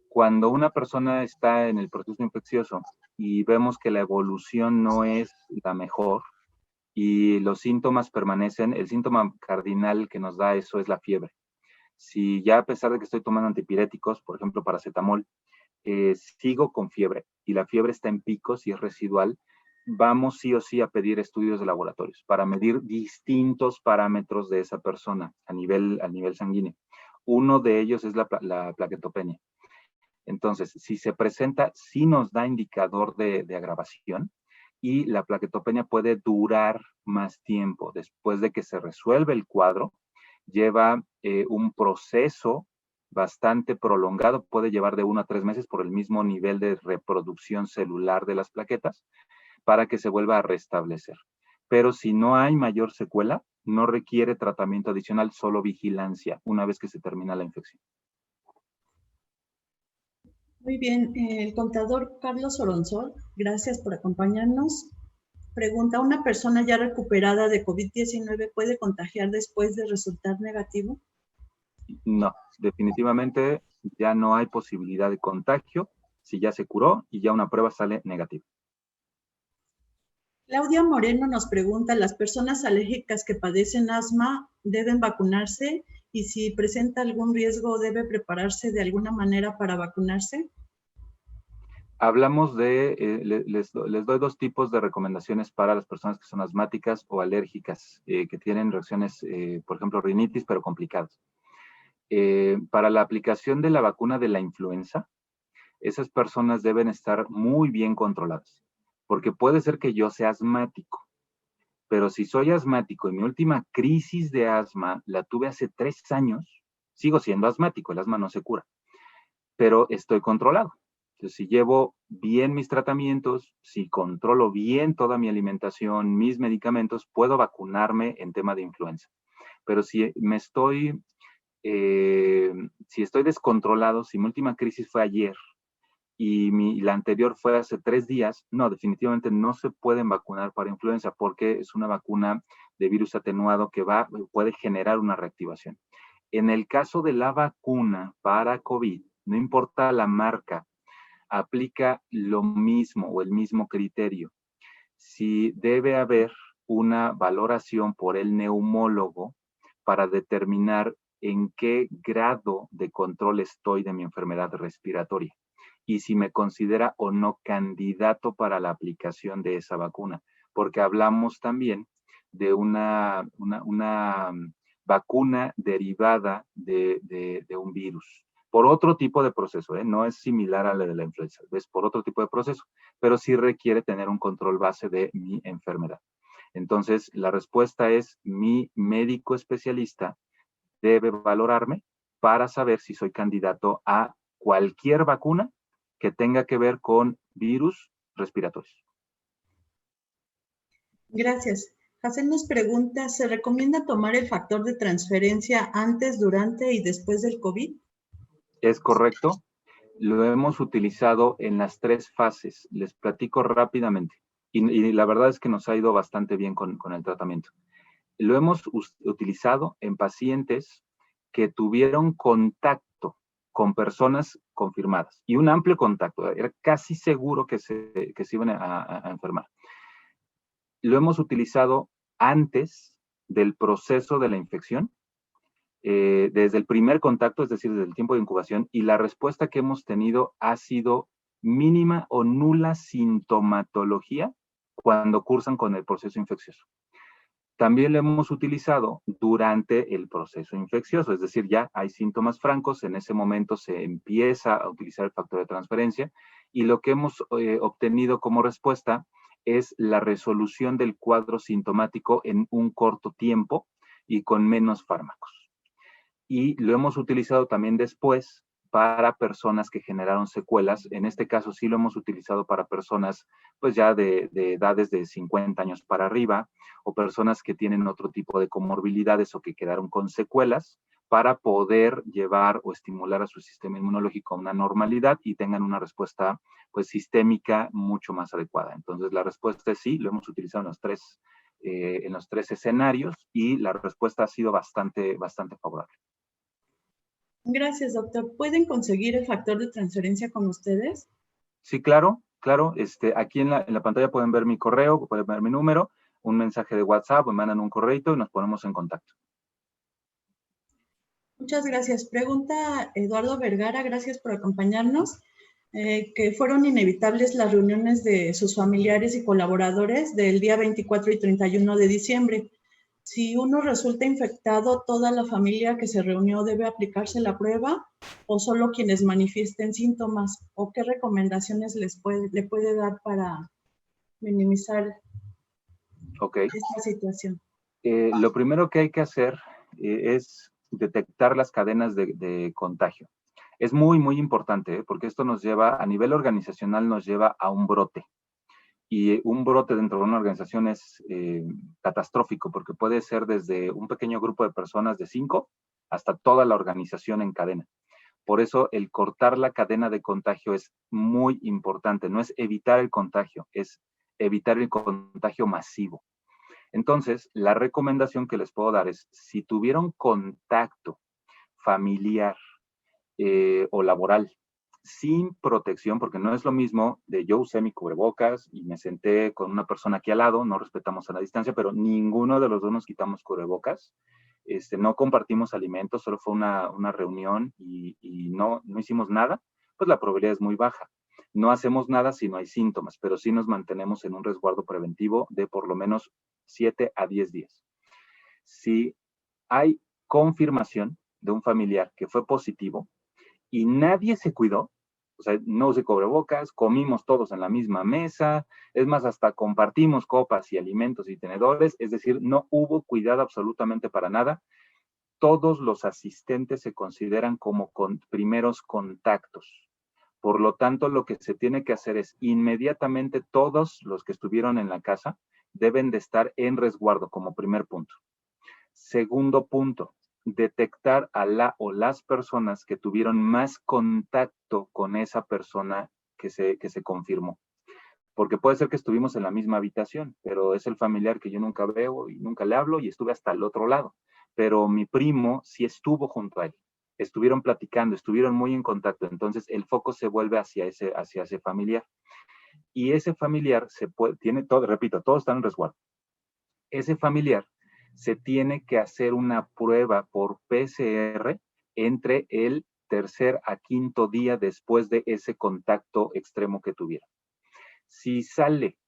Cuando una persona está en el proceso infeccioso y vemos que la evolución no es la mejor y los síntomas permanecen, el síntoma cardinal que nos da eso es la fiebre. Si ya a pesar de que estoy tomando antipiréticos, por ejemplo paracetamol, sigo con fiebre y la fiebre está en picos y es residual, vamos sí o sí a pedir estudios de laboratorios para medir distintos parámetros de esa persona a nivel sanguíneo. Uno de ellos es la plaquetopenia. Entonces, si se presenta, sí nos da indicador de agravación y la plaquetopenia puede durar más tiempo. Después de que se resuelve el cuadro, lleva un proceso bastante prolongado, puede llevar de 1 a 3 meses por el mismo nivel de reproducción celular de las plaquetas para que se vuelva a restablecer. Pero si no hay mayor secuela, no requiere tratamiento adicional, solo vigilancia una vez que se termina la infección. Muy bien, el contador Carlos Oronsol, gracias por acompañarnos. Pregunta, ¿una persona ya recuperada de COVID-19 puede contagiar después de resultar negativo? No, definitivamente ya no hay posibilidad de contagio si ya se curó y ya una prueba sale negativa. Claudia Moreno nos pregunta, ¿las personas alérgicas que padecen asma deben vacunarse? Y si presenta algún riesgo, ¿debe prepararse de alguna manera para vacunarse? Hablamos de, les doy 2 tipos de recomendaciones para las personas que son asmáticas o alérgicas, que tienen reacciones, por ejemplo, rinitis, pero complicadas. Para la aplicación de la vacuna de la influenza, esas personas deben estar muy bien controladas, porque puede ser que yo sea asmático, pero si soy asmático y mi última crisis de asma la tuve hace 3 años, sigo siendo asmático, el asma no se cura, pero estoy controlado. Entonces, si llevo bien mis tratamientos, si controlo bien toda mi alimentación, mis medicamentos, puedo vacunarme en tema de influenza. Pero si estoy descontrolado, si mi última crisis fue ayer y la anterior fue hace 3 días, no, definitivamente no se pueden vacunar para influenza porque es una vacuna de virus atenuado que puede generar una reactivación. En el caso de la vacuna para COVID, no importa la marca, aplica lo mismo o el mismo criterio. Si debe haber una valoración por el neumólogo para determinar en qué grado de control estoy de mi enfermedad respiratoria y si me considera o no candidato para la aplicación de esa vacuna, porque hablamos también de una vacuna derivada de un virus, por otro tipo de proceso, no es similar a la de la influenza, es por otro tipo de proceso, pero sí requiere tener un control base de mi enfermedad. Entonces, la respuesta es: mi médico especialista debe valorarme para saber si soy candidato a cualquier vacuna que tenga que ver con virus respiratorios. Gracias. Hazel nos pregunta, ¿se recomienda tomar el factor de transferencia antes, durante y después del COVID? Es correcto. Lo hemos utilizado en las 3 fases. Les platico rápidamente. Y la verdad es que nos ha ido bastante bien con el tratamiento. Lo hemos utilizado en pacientes que tuvieron contacto con personas confirmadas y un amplio contacto. Era casi seguro que se iban a enfermar. Lo hemos utilizado antes del proceso de la infección, desde el primer contacto, es decir, desde el tiempo de incubación, y la respuesta que hemos tenido ha sido mínima o nula sintomatología cuando cursan con el proceso infeccioso. También lo hemos utilizado durante el proceso infeccioso, es decir, ya hay síntomas francos, en ese momento se empieza a utilizar el factor de transferencia y lo que hemos obtenido como respuesta es la resolución del cuadro sintomático en un corto tiempo y con menos fármacos. Y lo hemos utilizado también después para personas que generaron secuelas. En este caso sí lo hemos utilizado para personas pues ya de edades de 50 años para arriba o personas que tienen otro tipo de comorbilidades o que quedaron con secuelas para poder llevar o estimular a su sistema inmunológico a una normalidad y tengan una respuesta pues sistémica mucho más adecuada. Entonces la respuesta es sí, lo hemos utilizado en los tres escenarios y la respuesta ha sido bastante favorable. Gracias, doctor. ¿Pueden conseguir el factor de transferencia con ustedes? Sí, claro. Aquí en la pantalla pueden ver mi correo, pueden ver mi número, un mensaje de WhatsApp, me mandan un correito y nos ponemos en contacto. Muchas gracias. Pregunta Eduardo Vergara, gracias por acompañarnos. Que fueron inevitables las reuniones de sus familiares y colaboradores del día 24 y 31 de diciembre. Si uno resulta infectado, ¿toda la familia que se reunió debe aplicarse la prueba o solo quienes manifiesten síntomas? ¿O qué recomendaciones le puede dar para minimizar esta situación? Lo primero que hay que hacer es detectar las cadenas de contagio. Es muy, muy importante, porque esto nos lleva, a nivel organizacional, nos lleva a un brote. Y un brote dentro de una organización es catastrófico, porque puede ser desde un pequeño grupo de personas de 5 hasta toda la organización en cadena. Por eso el cortar la cadena de contagio es muy importante. No es evitar el contagio, es evitar el contagio masivo. Entonces, la recomendación que les puedo dar es, si tuvieron contacto familiar o laboral sin protección, porque no es lo mismo de yo usé mi cubrebocas y me senté con una persona aquí al lado, no respetamos a la distancia, pero ninguno de los dos nos quitamos cubrebocas, no compartimos alimentos, solo fue una reunión y no hicimos nada, pues la probabilidad es muy baja. No hacemos nada si no hay síntomas, pero sí nos mantenemos en un resguardo preventivo de por lo menos 7 a 10 días. Si hay confirmación de un familiar que fue positivo y nadie se cuidó, o sea, no usé cubrebocas, comimos todos en la misma mesa, es más, hasta compartimos copas y alimentos y tenedores, es decir, no hubo cuidado absolutamente para nada. Todos los asistentes se consideran como primeros contactos. Por lo tanto, lo que se tiene que hacer es inmediatamente todos los que estuvieron en la casa deben de estar en resguardo como primer punto. Segundo punto, detectar a la o las personas que tuvieron más contacto con esa persona que se confirmó. Porque puede ser que estuvimos en la misma habitación, pero es el familiar que yo nunca veo y nunca le hablo y estuve hasta el otro lado. Pero mi primo sí estuvo junto a él. Estuvieron platicando, estuvieron muy en contacto. Entonces el foco se vuelve hacia ese familiar. Y ese familiar tiene todo, repito, todos están en resguardo. ese familiar se tiene que hacer una prueba por PCR entre el tercer a quinto día después de ese contacto extremo que tuviera. Si sale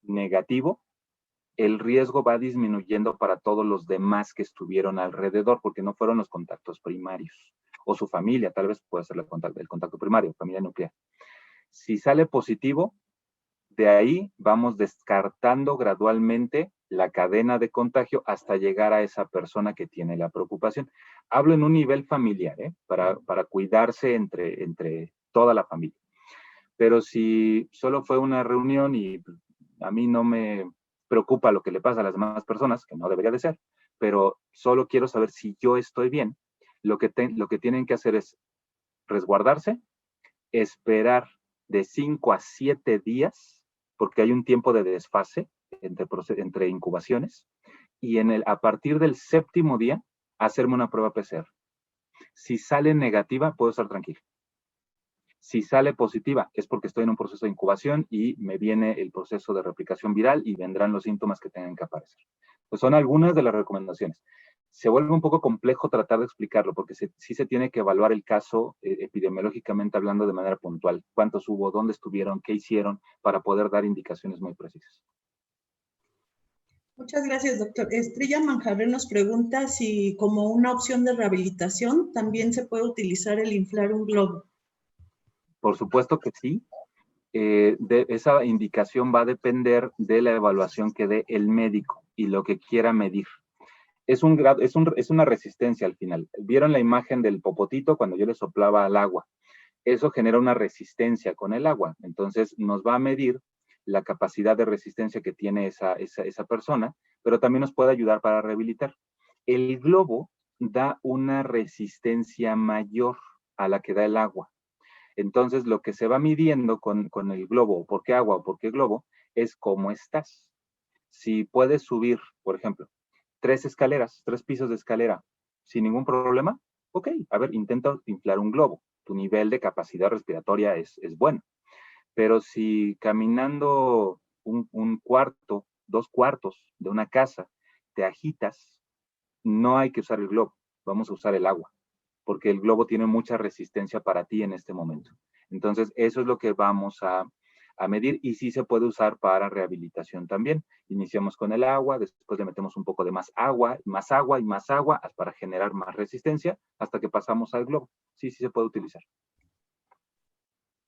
negativo, el riesgo va disminuyendo para todos los demás que estuvieron alrededor, porque no fueron los contactos primarios. O su familia, tal vez puede ser el contacto primario, familia nuclear. Si sale positivo, de ahí vamos descartando gradualmente la cadena de contagio hasta llegar a esa persona que tiene la preocupación. Hablo en un nivel familiar, para cuidarse entre toda la familia. Pero si solo fue una reunión y a mí no me preocupa lo que le pasa a las demás personas, que no debería de ser, pero solo quiero saber si yo estoy bien, lo que tienen que hacer es resguardarse, esperar de 5 a 7 días, porque hay un tiempo de desfase entre incubaciones, y a partir del 7º día, hacerme una prueba PCR. Si sale negativa, puedo estar tranquilo. Si sale positiva, es porque estoy en un proceso de incubación y me viene el proceso de replicación viral y vendrán los síntomas que tengan que aparecer. Pues son algunas de las recomendaciones. Se vuelve un poco complejo tratar de explicarlo porque sí se tiene que evaluar el caso epidemiológicamente hablando de manera puntual. ¿Cuántos hubo? ¿Dónde estuvieron? ¿Qué hicieron? Para poder dar indicaciones muy precisas. Muchas gracias, doctor. Estrella Manjarre nos pregunta si como una opción de rehabilitación también se puede utilizar el inflar un globo. Por supuesto que sí. Esa indicación va a depender de la evaluación que dé el médico y lo que quiera medir. Es una resistencia al final. ¿Vieron la imagen del popotito cuando yo le soplaba al agua? Eso genera una resistencia con el agua. Entonces nos va a medir la capacidad de resistencia que tiene esa persona, pero también nos puede ayudar para rehabilitar. El globo da una resistencia mayor a la que da el agua. Entonces, lo que se va midiendo con el globo, ¿por qué agua o por qué globo? Es cómo estás. Si puedes subir, por ejemplo, 3 pisos de escalera, sin ningún problema, ok, a ver, intenta inflar un globo. Tu nivel de capacidad respiratoria es bueno. Pero si caminando un cuarto, 2 cuartos de una casa, te agitas, no hay que usar el globo, vamos a usar el agua, porque el globo tiene mucha resistencia para ti en este momento. Entonces, eso es lo que vamos a medir y sí se puede usar para rehabilitación también. Iniciamos con el agua, después le metemos un poco de más agua y más agua para generar más resistencia hasta que pasamos al globo. Sí se puede utilizar.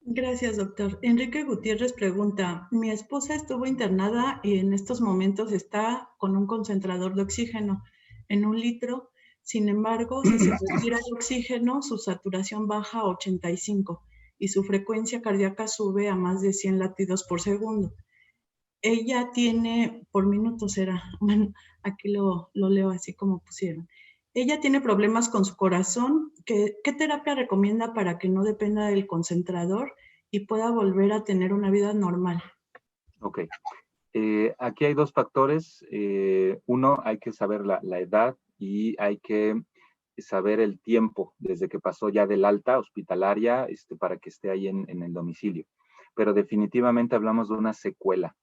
Gracias, doctor. Enrique Gutiérrez pregunta, mi esposa estuvo internada y en estos momentos está con un concentrador de oxígeno en 1 litro. Sin embargo, si se retira el oxígeno, su saturación baja a 85 y su frecuencia cardíaca sube a más de 100 latidos por segundo. Ella tiene, por minutos era, bueno, aquí lo leo así como pusieron. Ella tiene problemas con su corazón. ¿Qué terapia recomienda para que no dependa del concentrador y pueda volver a tener una vida normal? Ok. Aquí hay 2 factores. Uno, hay que saber la edad y hay que saber el tiempo desde que pasó ya del alta hospitalaria para que esté ahí en el domicilio. Pero definitivamente hablamos de una secuela.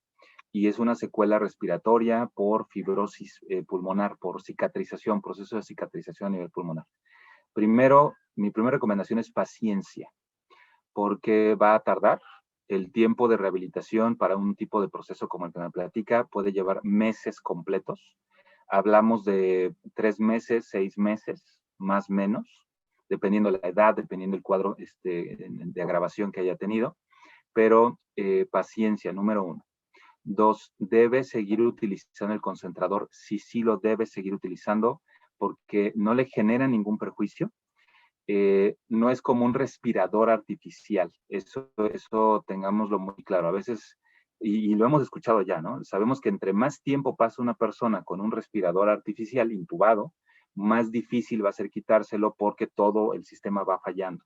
Y es una secuela respiratoria por fibrosis pulmonar, por cicatrización, proceso de cicatrización a nivel pulmonar. Primero, mi primera recomendación es paciencia, porque va a tardar. El tiempo de rehabilitación para un tipo de proceso como el que me platica puede llevar meses completos. Hablamos de 3 meses, 6 meses, más o menos, dependiendo la edad, dependiendo el cuadro de agravación que haya tenido. Pero paciencia, número 1. 2, debe seguir utilizando el concentrador. Sí lo debe seguir utilizando porque no le genera ningún perjuicio. No es como un respirador artificial. Eso tengámoslo muy claro. A veces, y lo hemos escuchado ya, ¿no? Sabemos que entre más tiempo pasa una persona con un respirador artificial intubado, más difícil va a ser quitárselo porque todo el sistema va fallando.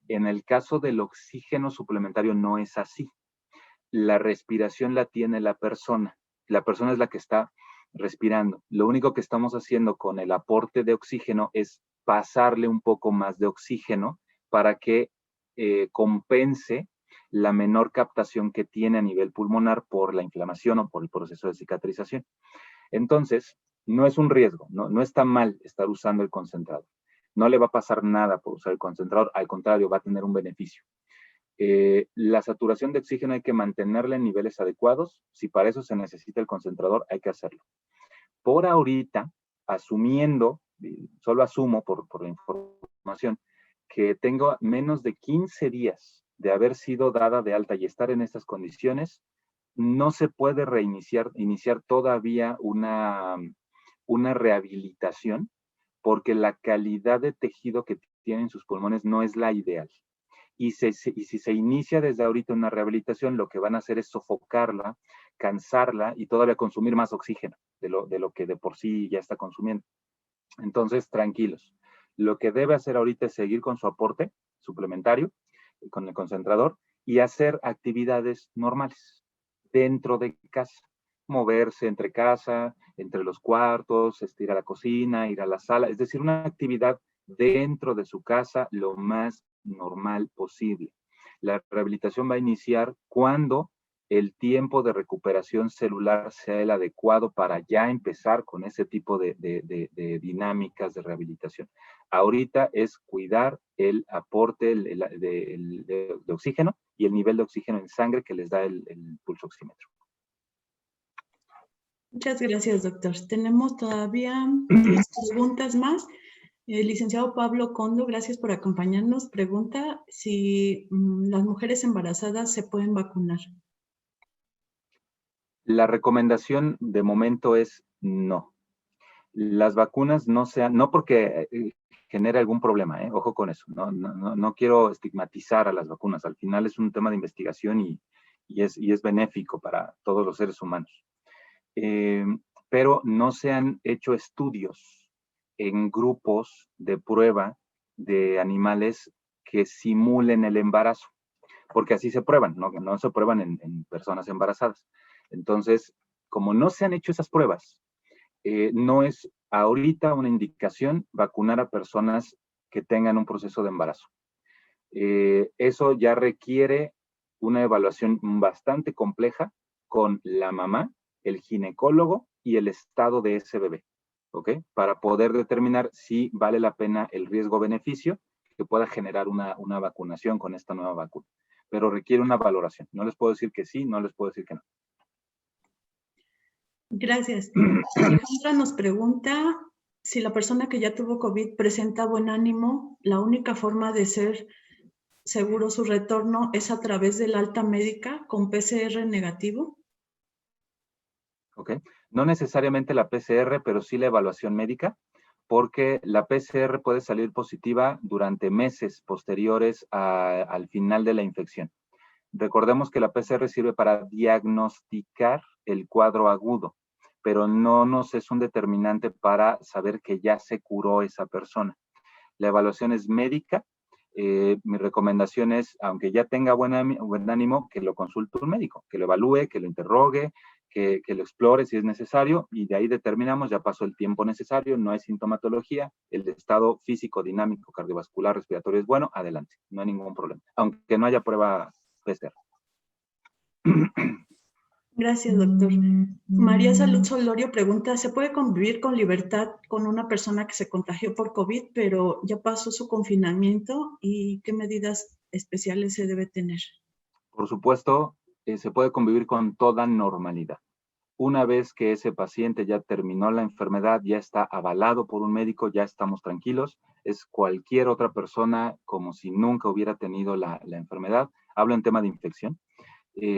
En el caso del oxígeno suplementario no es así. La respiración la tiene la persona. La persona es la que está respirando. Lo único que estamos haciendo con el aporte de oxígeno es pasarle un poco más de oxígeno para que compense la menor captación que tiene a nivel pulmonar por la inflamación o por el proceso de cicatrización. Entonces, no es un riesgo, no está mal estar usando el concentrador. No le va a pasar nada por usar el concentrador, al contrario, va a tener un beneficio. La saturación de oxígeno hay que mantenerla en niveles adecuados. Si para eso se necesita el concentrador, hay que hacerlo. Por ahorita, asumiendo, solo asumo por la información, que tengo menos de 15 días de haber sido dada de alta y estar en estas condiciones, no se puede iniciar todavía una rehabilitación, porque la calidad de tejido que tienen sus pulmones no es la ideal. Y si se inicia desde ahorita una rehabilitación, lo que van a hacer es sofocarla, cansarla y todavía consumir más oxígeno de lo que de por sí ya está consumiendo. Entonces, tranquilos. Lo que debe hacer ahorita es seguir con su aporte suplementario, con el concentrador, y hacer actividades normales dentro de casa. Moverse entre casa, entre los cuartos, ir a la cocina, ir a la sala, es decir, una actividad dentro de su casa lo más normal posible. La rehabilitación va a iniciar cuando el tiempo de recuperación celular sea el adecuado para ya empezar con ese tipo de dinámicas de rehabilitación. Ahorita es cuidar el aporte de oxígeno y el nivel de oxígeno en sangre que les da el pulso oxímetro. Muchas gracias, doctor. Tenemos todavía 3 preguntas más. El licenciado Pablo Condo, gracias por acompañarnos. Pregunta si las mujeres embarazadas se pueden vacunar. La recomendación de momento es no. Las vacunas no porque genere algún problema, ojo con eso. No quiero estigmatizar a las vacunas. Al final es un tema de investigación y es benéfico para todos los seres humanos. Pero no se han hecho estudios en grupos de prueba de animales que simulen el embarazo, porque así se prueban, no se prueban en personas embarazadas. Entonces, como no se han hecho esas pruebas, no es ahorita una indicación vacunar a personas que tengan un proceso de embarazo. Eso ya requiere una evaluación bastante compleja con la mamá, el ginecólogo y el estado de ese bebé, ¿ok? Para poder determinar si vale la pena el riesgo-beneficio que pueda generar una vacunación con esta nueva vacuna. Pero requiere una valoración. No les puedo decir que sí, no les puedo decir que no. Gracias. Alejandra nos pregunta si la persona que ya tuvo COVID presenta buen ánimo, la única forma de ser seguro su retorno es a través del alta médica con PCR negativo. ¿Ok? No necesariamente la PCR, pero sí la evaluación médica, porque la PCR puede salir positiva durante meses posteriores al final de la infección. Recordemos que la PCR sirve para diagnosticar el cuadro agudo, pero no nos es un determinante para saber que ya se curó esa persona. La evaluación es médica. Mi recomendación es, aunque ya tenga buen ánimo, que lo consulte un médico, que lo evalúe, que lo interrogue, que lo explore si es necesario, y de ahí determinamos, ya pasó el tiempo necesario, no hay sintomatología, el estado físico, dinámico, cardiovascular, respiratorio es bueno, adelante, no hay ningún problema, aunque no haya prueba PCR. Gracias, doctor. María Salud Solorio pregunta, ¿se puede convivir con libertad con una persona que se contagió por COVID, pero ya pasó su confinamiento? ¿Y qué medidas especiales se debe tener? Por supuesto, se puede convivir con toda normalidad. Una vez que ese paciente ya terminó la enfermedad, ya está avalado por un médico, ya estamos tranquilos, es cualquier otra persona como si nunca hubiera tenido la enfermedad. Hablo en tema de infección,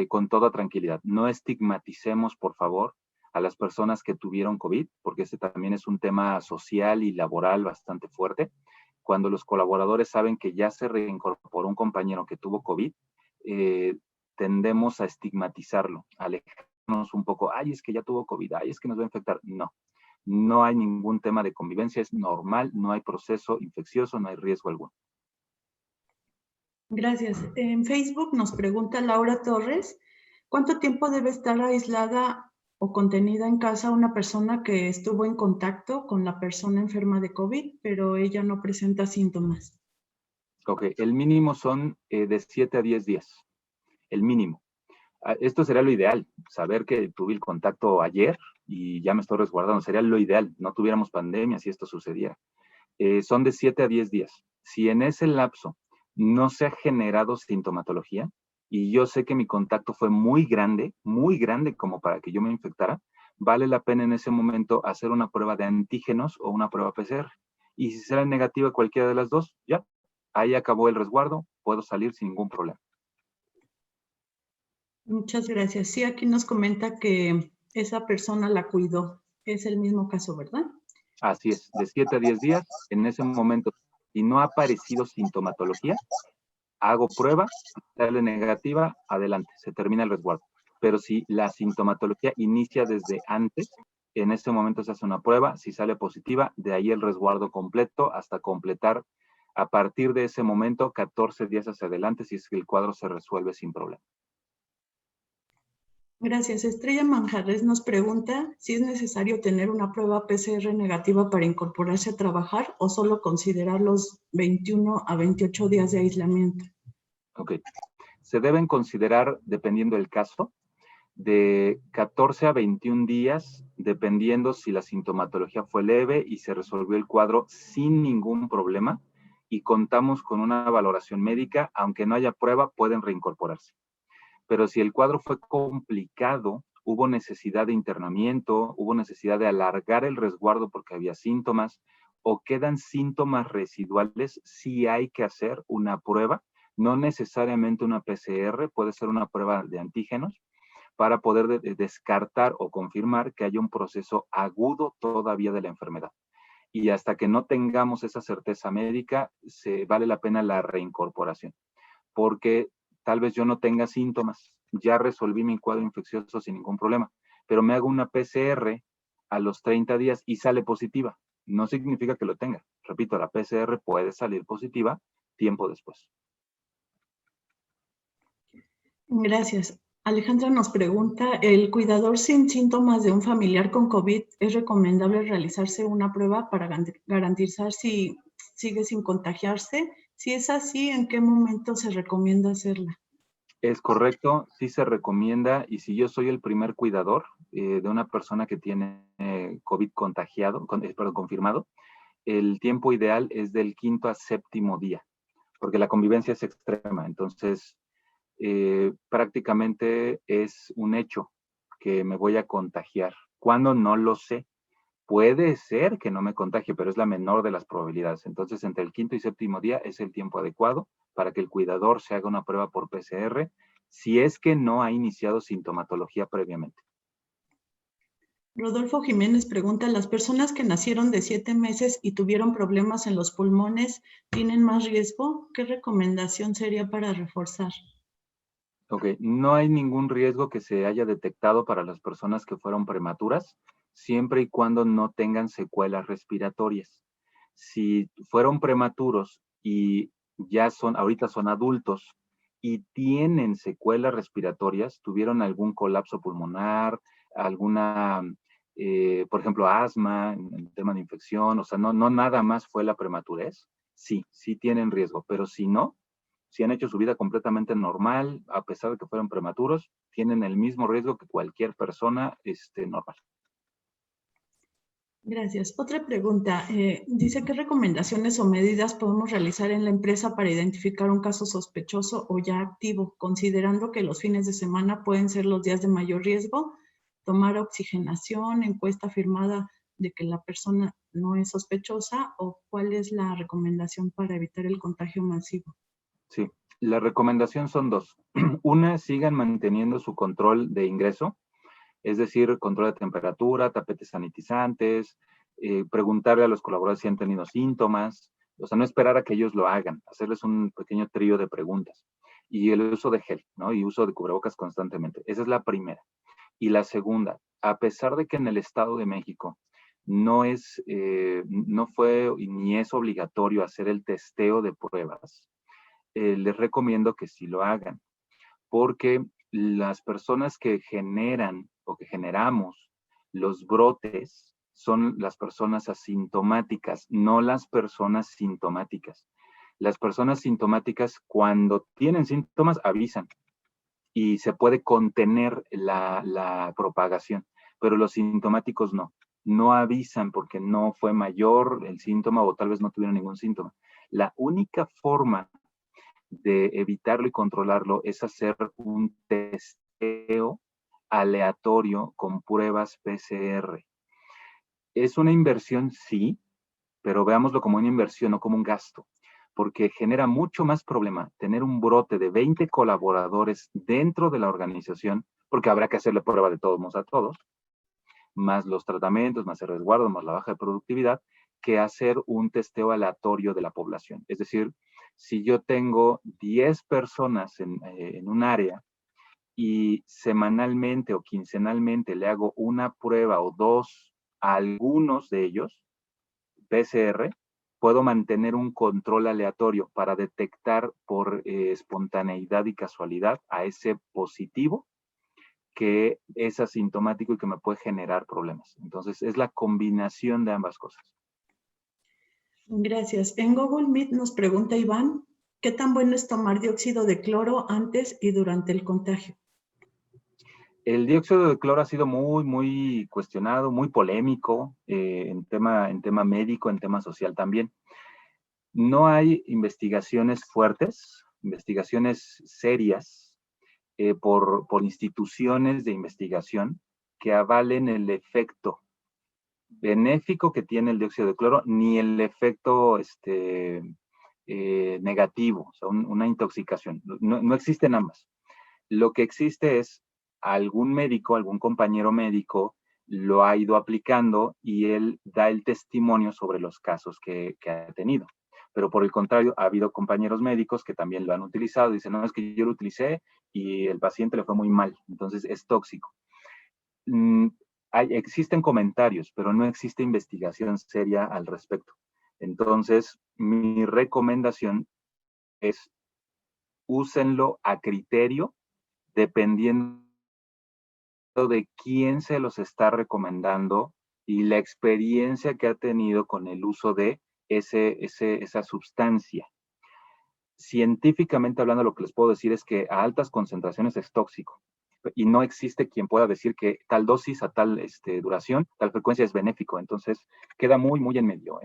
con toda tranquilidad. No estigmaticemos, por favor, a las personas que tuvieron COVID, porque ese también es un tema social y laboral bastante fuerte. Cuando los colaboradores saben que ya se reincorporó un compañero que tuvo COVID, tendemos a estigmatizarlo, a alejarnos un poco. Ay, es que ya tuvo COVID, ay, es que nos va a infectar. No hay ningún tema de convivencia, es normal, no hay proceso infeccioso, no hay riesgo alguno. Gracias. En Facebook nos pregunta Laura Torres, ¿cuánto tiempo debe estar aislada o contenida en casa una persona que estuvo en contacto con la persona enferma de COVID, pero ella no presenta síntomas? Ok, el mínimo son de 7 a 10 días, el mínimo. Esto sería lo ideal, saber que tuve el contacto ayer y ya me estoy resguardando. Sería lo ideal, no tuviéramos pandemia si esto sucediera. Son de 7 a 10 días. Si en ese lapso no se ha generado sintomatología, y yo sé que mi contacto fue muy grande como para que yo me infectara, vale la pena en ese momento hacer una prueba de antígenos o una prueba PCR. Y si sale negativa cualquiera de las dos, ya, ahí acabó el resguardo, puedo salir sin ningún problema. Muchas gracias. Sí, aquí nos comenta que esa persona la cuidó. Es el mismo caso, ¿verdad? Así es, de 7 a 10 días, en ese momento, si no ha aparecido sintomatología, hago prueba, si sale negativa, adelante, se termina el resguardo. Pero si la sintomatología inicia desde antes, en ese momento se hace una prueba, si sale positiva, de ahí el resguardo completo hasta completar a partir de ese momento 14 días hacia adelante, si es que el cuadro se resuelve sin problema. Gracias. Estrella Manjarres nos pregunta si es necesario tener una prueba PCR negativa para incorporarse a trabajar o solo considerar los 21 a 28 días de aislamiento. Ok. Se deben considerar, dependiendo del caso, de 14 a 21 días, dependiendo si la sintomatología fue leve y se resolvió el cuadro sin ningún problema y contamos con una valoración médica, aunque no haya prueba, pueden reincorporarse. Pero si el cuadro fue complicado, hubo necesidad de internamiento, hubo necesidad de alargar el resguardo porque había síntomas o quedan síntomas residuales, sí hay que hacer una prueba, no necesariamente una PCR, puede ser una prueba de antígenos, para poder descartar o confirmar que haya un proceso agudo todavía de la enfermedad. Y hasta que no tengamos esa certeza médica, vale la pena la reincorporación, porque tal vez yo no tenga síntomas, ya resolví mi cuadro infeccioso sin ningún problema, pero me hago una PCR a los 30 días y sale positiva. No significa que lo tenga. Repito, la PCR puede salir positiva tiempo después. Gracias. Alejandra nos pregunta, ¿el cuidador sin síntomas de un familiar con COVID es recomendable realizarse una prueba para garantizar si sigue sin contagiarse? Si es así, ¿en qué momento se recomienda hacerla? Es correcto, sí se recomienda, y si yo soy el primer cuidador de una persona que tiene COVID confirmado, el tiempo ideal es del 5º a 7º día, porque la convivencia es extrema, entonces prácticamente es un hecho que me voy a contagiar. ¿Cuándo? No lo sé. Puede ser que no me contagie, pero es la menor de las probabilidades. Entonces, entre el 5º y 7º día es el tiempo adecuado para que el cuidador se haga una prueba por PCR, si es que no ha iniciado sintomatología previamente. Rodolfo Jiménez pregunta, ¿las personas que nacieron de 7 meses y tuvieron problemas en los pulmones tienen más riesgo? ¿Qué recomendación sería para reforzar? Ok, no hay ningún riesgo que se haya detectado para las personas que fueron prematuras, siempre y cuando no tengan secuelas respiratorias. Si fueron prematuros y ahorita son adultos y tienen secuelas respiratorias, tuvieron algún colapso pulmonar, alguna, por ejemplo, asma, en tema de infección, o sea, no nada más fue la prematurez, sí tienen riesgo, pero si no, si han hecho su vida completamente normal, a pesar de que fueron prematuros, tienen el mismo riesgo que cualquier persona normal. Gracias. Otra pregunta. Dice, ¿qué recomendaciones o medidas podemos realizar en la empresa para identificar un caso sospechoso o ya activo, considerando que los fines de semana pueden ser los días de mayor riesgo? Tomar oxigenación, encuesta firmada de que la persona no es sospechosa, o cuál es la recomendación para evitar el contagio masivo. Sí, la recomendación son dos. Una, sigan manteniendo su control de ingreso, es decir, control de temperatura, tapetes sanitizantes, preguntarle a los colaboradores si han tenido síntomas, o sea, no esperar a que ellos lo hagan, hacerles un pequeño trío de preguntas. Y el uso de gel, ¿no? Y uso de cubrebocas constantemente. Esa es la primera. Y la segunda, a pesar de que en el Estado de México no fue ni es obligatorio hacer el testeo de pruebas, les recomiendo que sí lo hagan, porque las personas que generan o que generamos los brotes son las personas asintomáticas, no las personas sintomáticas. Las personas sintomáticas, cuando tienen síntomas, avisan y se puede contener la propagación. pero los sintomáticos no. No avisan porque no fue mayor el síntoma o tal vez no tuvieron ningún síntoma. La única forma de evitarlo y controlarlo es hacer un testeo aleatorio con pruebas PCR. ¿Es una inversión? Sí, pero veámoslo como una inversión, no como un gasto, porque genera mucho más problema tener un brote de 20 colaboradores dentro de la organización, porque habrá que hacerle prueba de todos modos a todos, más los tratamientos, más el resguardo, más la baja de productividad, que hacer un testeo aleatorio de la población. Es decir, si yo tengo 10 personas en un área y semanalmente o quincenalmente le hago una prueba o dos a algunos de ellos, PCR, puedo mantener un control aleatorio para detectar por espontaneidad y casualidad a ese positivo que es asintomático y que me puede generar problemas. Entonces, es la combinación de ambas cosas. Gracias. En Google Meet nos pregunta Iván, ¿qué tan bueno es tomar dióxido de cloro antes y durante el contagio? El dióxido de cloro ha sido muy cuestionado, muy polémico en tema médico, en tema social también. No hay investigaciones fuertes, investigaciones serias por instituciones de investigación que avalen el efecto benéfico que tiene el dióxido de cloro, ni el efecto negativo, o sea, una intoxicación. No existen ambas. Lo que existe es algún médico, algún compañero médico lo ha ido aplicando y él da el testimonio sobre los casos que ha tenido. Pero por el contrario, ha habido compañeros médicos que también lo han utilizado. Dicen, no, es que yo lo utilicé y el paciente le fue muy mal, entonces es tóxico. Existen comentarios, pero no existe investigación seria al respecto. Entonces, mi recomendación es úsenlo a criterio, dependiendo de quién se los está recomendando y la experiencia que ha tenido con el uso de esa sustancia. Científicamente hablando, lo que les puedo decir es que a altas concentraciones es tóxico y no existe quien pueda decir que tal dosis a tal duración, tal frecuencia es benéfico. Entonces, queda muy en medio.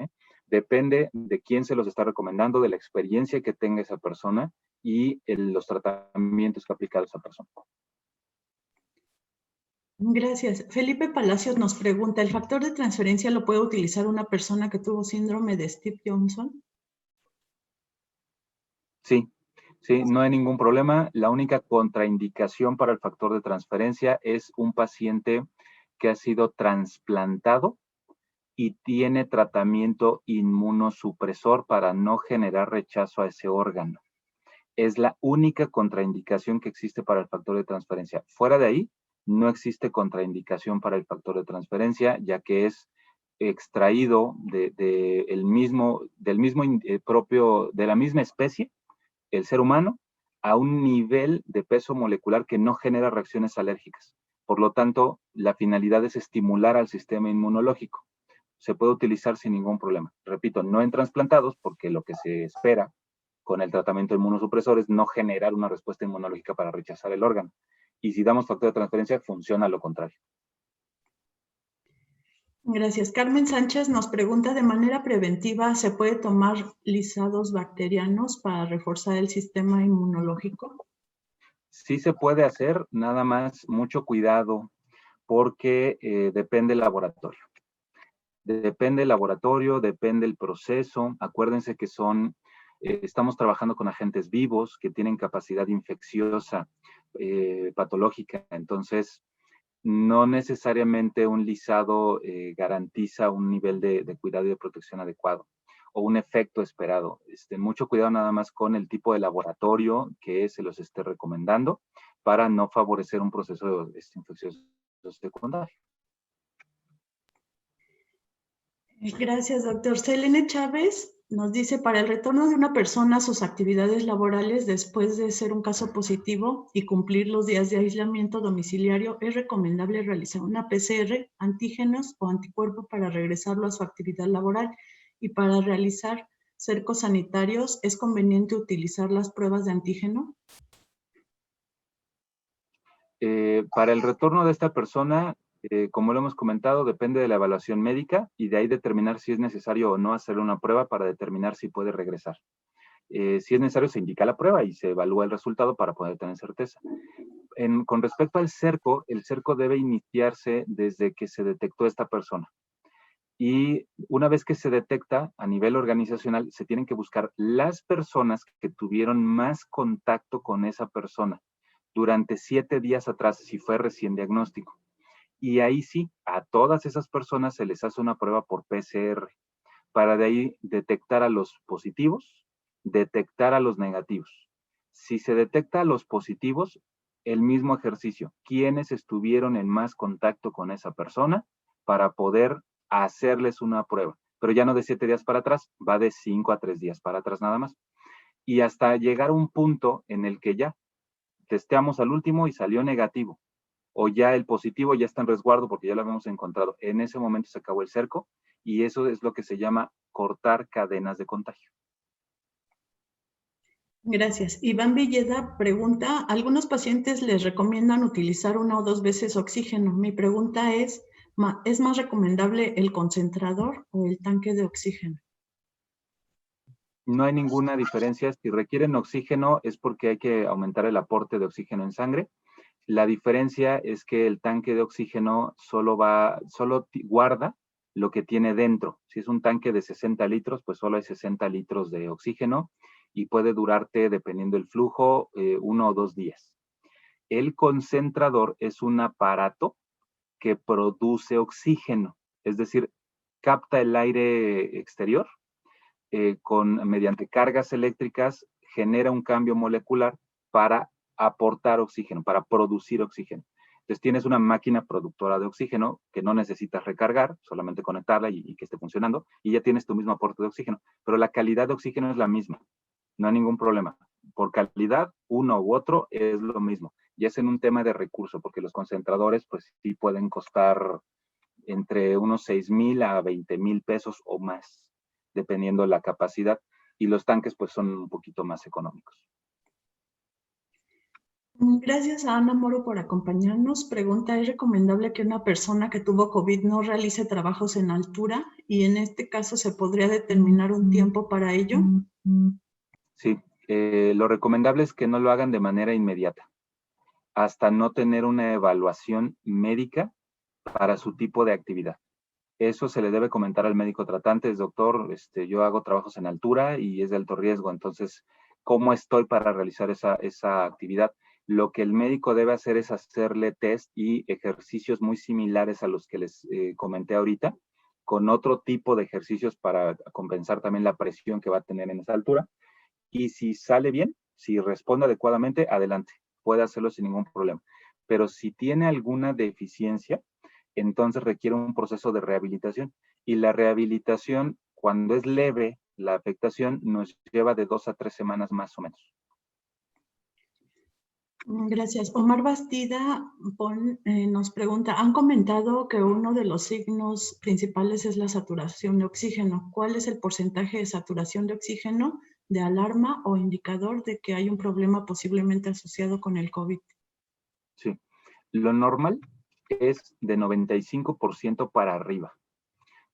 Depende de quién se los está recomendando, de la experiencia que tenga esa persona y los tratamientos que ha aplicado esa persona. Gracias. Felipe Palacios nos pregunta, ¿el factor de transferencia lo puede utilizar una persona que tuvo síndrome de Steve Johnson? Sí, no hay ningún problema. La única contraindicación para el factor de transferencia es un paciente que ha sido trasplantado y tiene tratamiento inmunosupresor para no generar rechazo a ese órgano. Es la única contraindicación que existe para el factor de transferencia. Fuera de ahí, no existe contraindicación para el factor de transferencia, ya que es extraído de la misma especie, el ser humano, a un nivel de peso molecular que no genera reacciones alérgicas. Por lo tanto, la finalidad es estimular al sistema inmunológico. Se puede utilizar sin ningún problema. Repito, no en trasplantados, porque lo que se espera con el tratamiento inmunosupresor es no generar una respuesta inmunológica para rechazar el órgano. Y si damos factor de transferencia, funciona lo contrario. Gracias. Carmen Sánchez nos pregunta, ¿de manera preventiva se puede tomar lisados bacterianos para reforzar el sistema inmunológico? Sí se puede hacer, nada más mucho cuidado, porque depende del laboratorio. Depende del laboratorio, depende del proceso. Acuérdense que estamos trabajando con agentes vivos que tienen capacidad infecciosa, patológica. Entonces, no necesariamente un lisado garantiza un nivel de cuidado y de protección adecuado o un efecto esperado. Mucho cuidado nada más con el tipo de laboratorio que se los esté recomendando para no favorecer un proceso infeccioso secundario. Gracias, doctor. Selene Chávez nos dice, para el retorno de una persona a sus actividades laborales después de ser un caso positivo y cumplir los días de aislamiento domiciliario, ¿es recomendable realizar una PCR, antígenos o anticuerpo para regresarlo a su actividad laboral? Y para realizar cercos sanitarios, ¿es conveniente utilizar las pruebas de antígeno? Para el retorno de esta persona, Como lo hemos comentado, depende de la evaluación médica y de ahí determinar si es necesario o no hacer una prueba para determinar si puede regresar. Si es necesario, se indica la prueba y se evalúa el resultado para poder tener certeza. Con respecto al cerco, el cerco debe iniciarse desde que se detectó esta persona. Y una vez que se detecta a nivel organizacional, se tienen que buscar las personas que tuvieron más contacto con esa persona durante 7 días atrás, si fue recién diagnóstico. Y ahí sí, a todas esas personas se les hace una prueba por PCR para de ahí detectar a los positivos, detectar a los negativos. Si se detecta a los positivos, el mismo ejercicio, quiénes estuvieron en más contacto con esa persona para poder hacerles una prueba. Pero ya no de 7 días para atrás, va de 5 a 3 días para atrás nada más. Y hasta llegar a un punto en el que ya testeamos al último y salió negativo. O ya el positivo ya está en resguardo porque ya lo habíamos encontrado. En ese momento se acabó el cerco y eso es lo que se llama cortar cadenas de contagio. Gracias. Iván Villeda pregunta, algunos pacientes les recomiendan utilizar 1 o 2 veces oxígeno. Mi pregunta ¿es más recomendable el concentrador o el tanque de oxígeno? No hay ninguna diferencia. Si requieren oxígeno es porque hay que aumentar el aporte de oxígeno en sangre. La diferencia es que el tanque de oxígeno solo guarda lo que tiene dentro. Si es un tanque de 60 litros, pues solo hay 60 litros de oxígeno y puede durarte, dependiendo del flujo, 1 o 2 días. El concentrador es un aparato que produce oxígeno, es decir, capta el aire exterior mediante cargas eléctricas, genera un cambio molecular para aportar oxígeno, para producir oxígeno. Entonces tienes una máquina productora de oxígeno que no necesitas recargar, solamente conectarla y que esté funcionando, y ya tienes tu mismo aporte de oxígeno. Pero la calidad de oxígeno es la misma, no hay ningún problema. Por calidad, uno u otro es lo mismo. Y es en un tema de recurso, porque los concentradores, pues sí pueden costar entre unos 6,000 a 20,000 pesos o más, dependiendo de la capacidad. Y los tanques, pues son un poquito más económicos. Gracias a Ana Moro por acompañarnos. Pregunta, ¿es recomendable que una persona que tuvo COVID no realice trabajos en altura? Y en este caso, ¿se podría determinar un tiempo para ello? Sí, lo recomendable es que no lo hagan de manera inmediata, hasta no tener una evaluación médica para su tipo de actividad. Eso se le debe comentar al médico tratante, es doctor, yo hago trabajos en altura y es de alto riesgo, entonces, ¿cómo estoy para realizar esa actividad? Lo que el médico debe hacer es hacerle test y ejercicios muy similares a los que les comenté ahorita, con otro tipo de ejercicios para compensar también la presión que va a tener en esa altura. Y si sale bien, si responde adecuadamente, adelante, puede hacerlo sin ningún problema. Pero si tiene alguna deficiencia, entonces requiere un proceso de rehabilitación. Y la rehabilitación, cuando es leve, la afectación nos lleva de 2 a 3 semanas más o menos. Gracias. Omar Bastida nos pregunta, han comentado que uno de los signos principales es la saturación de oxígeno. ¿Cuál es el porcentaje de saturación de oxígeno de alarma o indicador de que hay un problema posiblemente asociado con el COVID? Sí, lo normal es de 95% para arriba,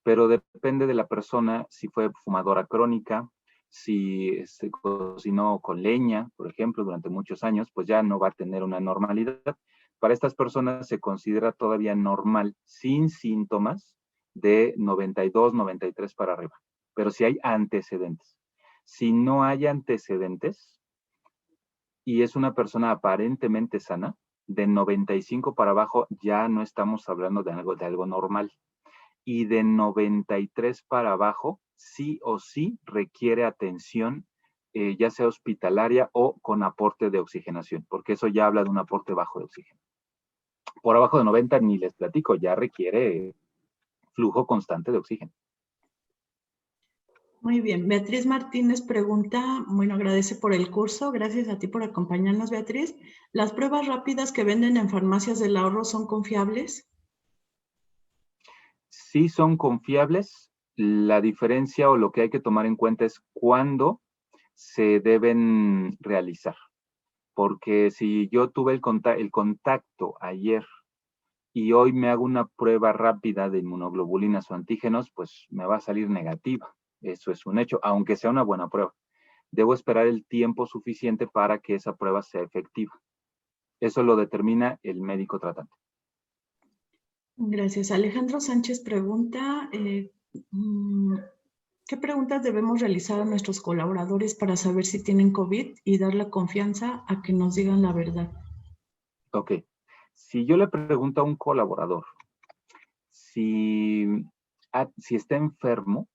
pero depende de la persona, si fue fumadora crónica, si se cocinó con leña, por ejemplo, durante muchos años, pues ya no va a tener una normalidad. Para estas personas se considera todavía normal, sin síntomas, de 92, 93 para arriba. Pero si hay antecedentes. Si no hay antecedentes y es una persona aparentemente sana, de 95 para abajo ya no estamos hablando de algo normal. Y de 93 para abajo, sí o sí requiere atención, ya sea hospitalaria o con aporte de oxigenación, porque eso ya habla de un aporte bajo de oxígeno. Por abajo de 90 ni les platico, ya requiere flujo constante de oxígeno. Muy bien. Beatriz Martínez pregunta, bueno, agradece por el curso. Gracias a ti por acompañarnos, Beatriz. ¿Las pruebas rápidas que venden en farmacias del ahorro son confiables? Sí son confiables. La diferencia o lo que hay que tomar en cuenta es cuándo se deben realizar. Porque si yo tuve el contacto ayer y hoy me hago una prueba rápida de inmunoglobulinas o antígenos, pues me va a salir negativa. Eso es un hecho, aunque sea una buena prueba. Debo esperar el tiempo suficiente para que esa prueba sea efectiva. Eso lo determina el médico tratante. Gracias. Alejandro Sánchez pregunta, ¿qué preguntas debemos realizar a nuestros colaboradores para saber si tienen COVID y dar la confianza a que nos digan la verdad? Ok. Si yo le pregunto a un colaborador si está enfermo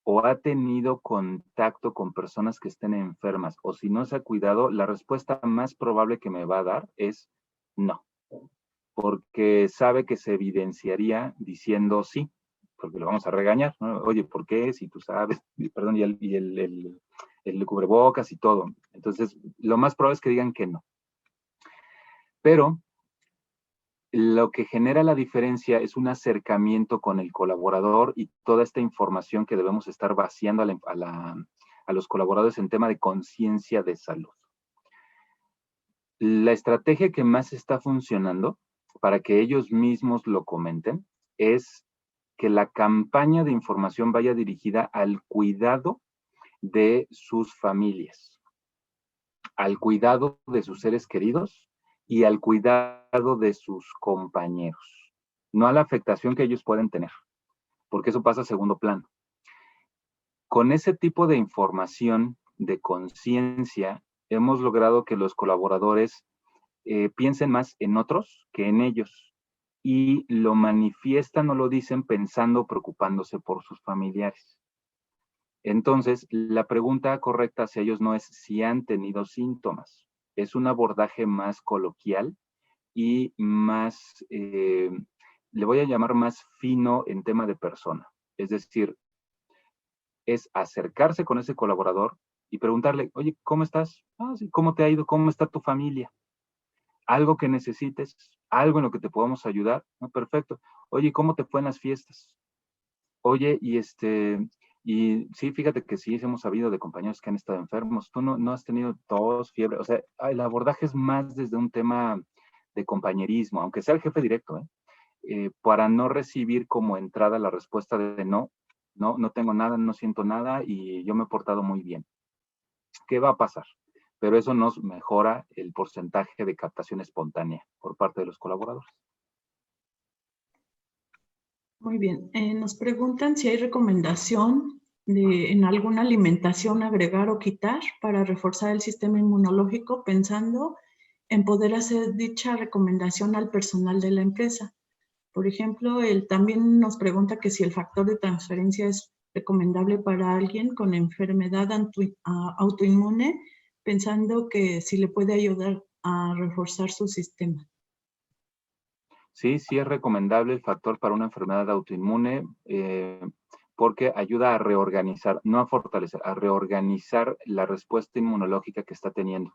o ha tenido contacto con personas que estén enfermas o si no se ha cuidado, la respuesta más probable que me va a dar es no, porque sabe que se evidenciaría diciendo sí, porque lo vamos a regañar, ¿no? Oye, ¿por qué? Si tú sabes, perdón, y el cubrebocas y todo. Entonces, lo más probable es que digan que no. Pero lo que genera la diferencia es un acercamiento con el colaborador y toda esta información que debemos estar vaciando a los colaboradores en tema de conciencia de salud. La estrategia que más está funcionando para que ellos mismos lo comenten es que la campaña de información vaya dirigida al cuidado de sus familias, al cuidado de sus seres queridos y al cuidado de sus compañeros, no a la afectación que ellos pueden tener, porque eso pasa a segundo plano. Con ese tipo de información de conciencia, hemos logrado que los colaboradores piensen más en otros que en ellos y lo manifiestan o lo dicen pensando, preocupándose por sus familiares. Entonces, la pregunta correcta hacia ellos no es si han tenido síntomas, es un abordaje más coloquial y más, le voy a llamar más fino en tema de persona. Es decir, es acercarse con ese colaborador y preguntarle, oye, ¿cómo estás? Ah, sí, ¿cómo te ha ido? ¿Cómo está tu familia? ¿Algo que necesites? ¿Algo en lo que te podamos ayudar? No, perfecto. Oye, ¿cómo te fue en las fiestas? Oye, y sí, fíjate que sí, hemos sabido de compañeros que han estado enfermos. Tú no has tenido tos, fiebre. O sea, el abordaje es más desde un tema de compañerismo, aunque sea el jefe directo, para no recibir como entrada la respuesta de no tengo nada, no siento nada y yo me he portado muy bien. ¿Qué va a pasar? Pero eso nos mejora el porcentaje de captación espontánea por parte de los colaboradores. Muy bien. Nos preguntan si hay recomendación en alguna alimentación agregar o quitar para reforzar el sistema inmunológico, pensando en poder hacer dicha recomendación al personal de la empresa. Por ejemplo, él también nos pregunta que si el factor de transferencia es recomendable para alguien con enfermedad autoinmune, pensando que si le puede ayudar a reforzar su sistema. Sí es recomendable el factor para una enfermedad autoinmune porque ayuda a reorganizar, no a fortalecer, a reorganizar la respuesta inmunológica que está teniendo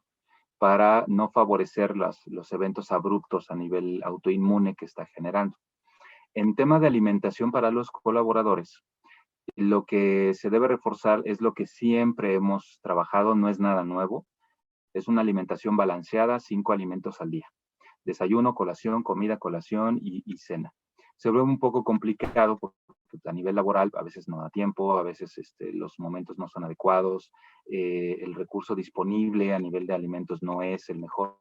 para no favorecer los eventos abruptos a nivel autoinmune que está generando. En tema de alimentación para los colaboradores, lo que se debe reforzar es lo que siempre hemos trabajado, no es nada nuevo, es una alimentación balanceada, 5 alimentos al día. Desayuno, colación, comida, colación y cena. Se vuelve un poco complicado porque a nivel laboral a veces no da tiempo, a veces los momentos no son adecuados, el recurso disponible a nivel de alimentos no es el mejor,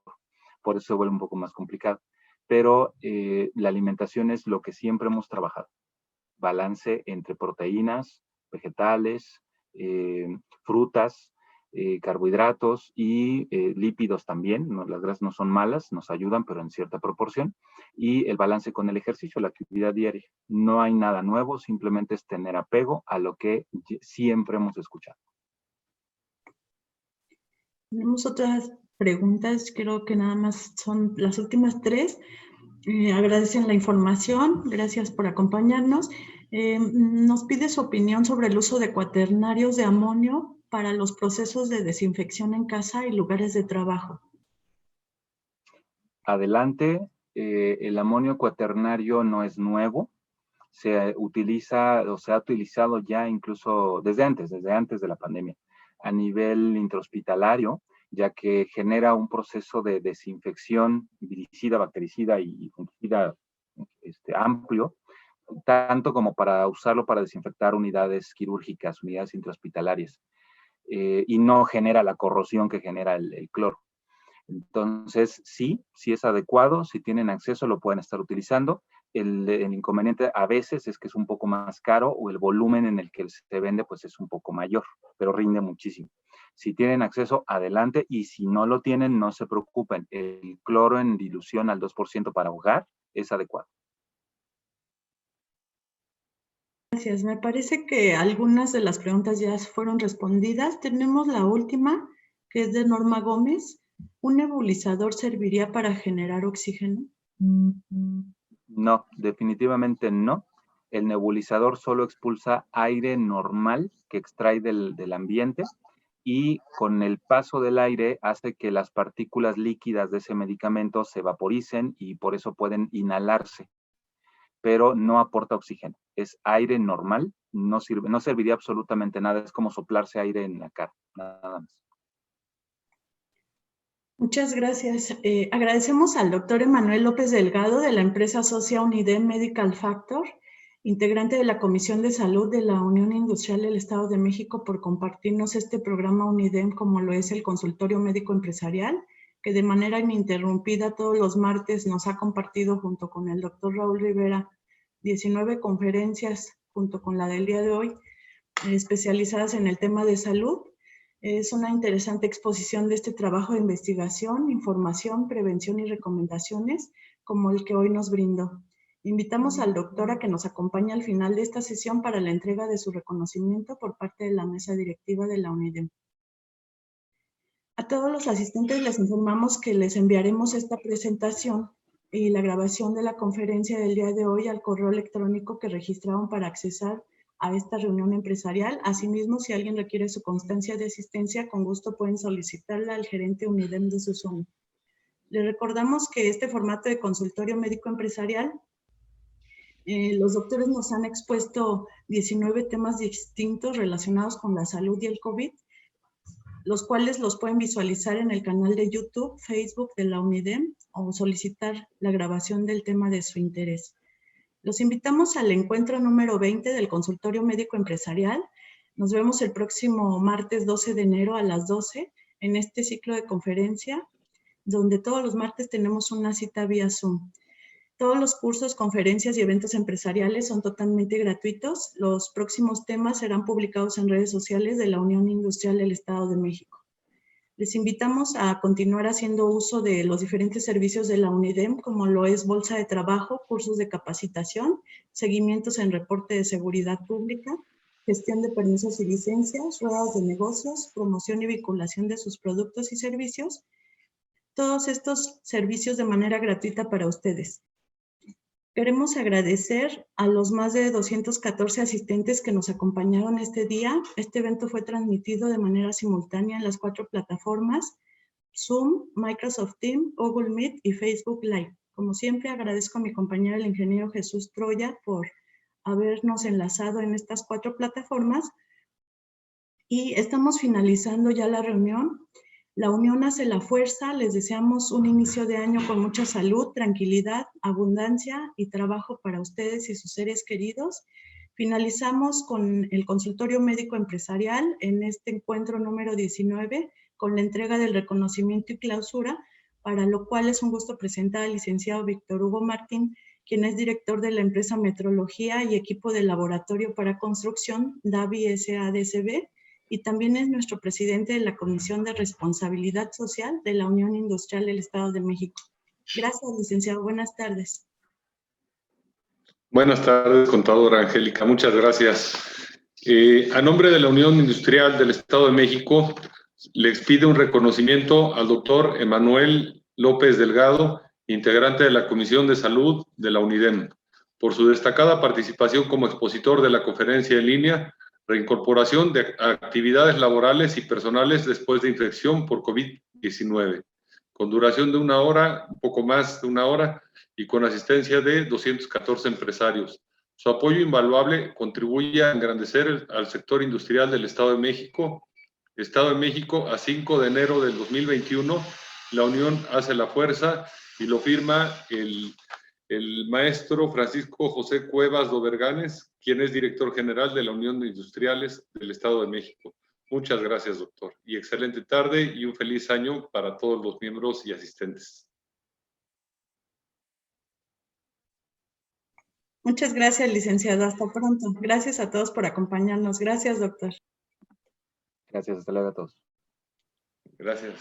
por eso se vuelve un poco más complicado. Pero la alimentación es lo que siempre hemos trabajado. Balance entre proteínas, vegetales, frutas, carbohidratos y lípidos también. No, las grasas no son malas, nos ayudan, pero en cierta proporción. Y el balance con el ejercicio, la actividad diaria. No hay nada nuevo, simplemente es tener apego a lo que siempre hemos escuchado. Tenemos otras preguntas, creo que nada más son las últimas 3. Agradecen la información, gracias por acompañarnos. Nos pide su opinión sobre el uso de cuaternarios de amonio para los procesos de desinfección en casa y lugares de trabajo. Adelante, el amonio cuaternario no es nuevo, se utiliza o se ha utilizado ya incluso desde antes de la pandemia, a nivel intrahospitalario, ya que genera un proceso de desinfección viricida, bactericida y fungicida amplio, tanto como para usarlo para desinfectar unidades quirúrgicas, unidades intrahospitalarias, y no genera la corrosión que genera el cloro. Entonces, sí es adecuado, si tienen acceso lo pueden estar utilizando. El inconveniente a veces es que es un poco más caro o el volumen en el que se vende pues es un poco mayor, pero rinde muchísimo. Si tienen acceso, adelante, y si no lo tienen, no se preocupen. El cloro en dilución al 2% para ahogar es adecuado. Gracias. Me parece que algunas de las preguntas ya fueron respondidas. Tenemos la última, que es de Norma Gómez. ¿Un nebulizador serviría para generar oxígeno? No, definitivamente no. El nebulizador solo expulsa aire normal que extrae del ambiente, y con el paso del aire hace que las partículas líquidas de ese medicamento se vaporicen y por eso pueden inhalarse, pero no aporta oxígeno. Es aire normal, no serviría absolutamente nada, es como soplarse aire en la cara, nada más. Muchas gracias. Agradecemos al doctor Emanuel López Delgado de la empresa socia Unidem Medical Factor, integrante de la Comisión de Salud de la Unión Industrial del Estado de México, por compartirnos este programa Unidem, como lo es el Consultorio Médico Empresarial, que de manera ininterrumpida todos los martes nos ha compartido junto con el doctor Raúl Rivera 19 conferencias, junto con la del día de hoy, especializadas en el tema de salud. Es una interesante exposición de este trabajo de investigación, información, prevención y recomendaciones, como el que hoy nos brindó. Invitamos al doctor a que nos acompañe al final de esta sesión para la entrega de su reconocimiento por parte de la mesa directiva de la UNIDEM. A todos los asistentes les informamos que les enviaremos esta presentación y la grabación de la conferencia del día de hoy al correo electrónico que registraron para accesar a esta reunión empresarial. Asimismo, si alguien requiere su constancia de asistencia, con gusto pueden solicitarla al gerente UNIDEM de su zona. Les recordamos que este formato de consultorio médico empresarial, los doctores nos han expuesto 19 temas distintos relacionados con la salud y el COVID, los cuales los pueden visualizar en el canal de YouTube, Facebook de la UNIDEM, o solicitar la grabación del tema de su interés. Los invitamos al encuentro número 20 del Consultorio Médico Empresarial. Nos vemos el próximo martes 12 de enero a las 12 en este ciclo de conferencia, donde todos los martes tenemos una cita vía Zoom. Todos los cursos, conferencias y eventos empresariales son totalmente gratuitos. Los próximos temas serán publicados en redes sociales de la Unión Industrial del Estado de México. Les invitamos a continuar haciendo uso de los diferentes servicios de la UNIDEM, como lo es bolsa de trabajo, cursos de capacitación, seguimientos en reporte de seguridad pública, gestión de permisos y licencias, ruedas de negocios, promoción y vinculación de sus productos y servicios. Todos estos servicios de manera gratuita para ustedes. Queremos agradecer a los más de 214 asistentes que nos acompañaron este día. Este evento fue transmitido de manera simultánea en las 4 plataformas: Zoom, Microsoft Teams, Google Meet y Facebook Live. Como siempre, agradezco a mi compañero el ingeniero Jesús Troya por habernos enlazado en estas 4 plataformas. Y estamos finalizando ya la reunión. La unión hace la fuerza. Les deseamos un inicio de año con mucha salud, tranquilidad, abundancia y trabajo para ustedes y sus seres queridos. Finalizamos con el consultorio médico empresarial en este encuentro número 19 con la entrega del reconocimiento y clausura, para lo cual es un gusto presentar al licenciado Víctor Hugo Martín, quien es director de la empresa Metrología y equipo de laboratorio para construcción DAVI SADCB, y también es nuestro presidente de la Comisión de Responsabilidad Social de la Unión Industrial del Estado de México. Gracias, licenciado. Buenas tardes. Buenas tardes, contadora Angélica. Muchas gracias. A nombre de la Unión Industrial del Estado de México, le expido un reconocimiento al doctor Emanuel López Delgado, integrante de la Comisión de Salud de la UNIDEM, por su destacada participación como expositor de la conferencia en línea Reincorporación de actividades laborales y personales después de infección por COVID-19, con duración de 1 hora, un poco más de 1 hora, y con asistencia de 214 empresarios. Su apoyo invaluable contribuye a engrandecer al sector industrial del Estado de México. A 5 de enero del 2021, la Unión hace la fuerza, y lo firma el el maestro Francisco José Cuevas Doberganes, quien es director general de la Unión de Industriales del Estado de México. Muchas gracias, doctor, y excelente tarde y un feliz año para todos los miembros y asistentes. Muchas gracias, licenciado. Hasta pronto. Gracias a todos por acompañarnos. Gracias, doctor. Gracias, hasta luego a todos. Gracias.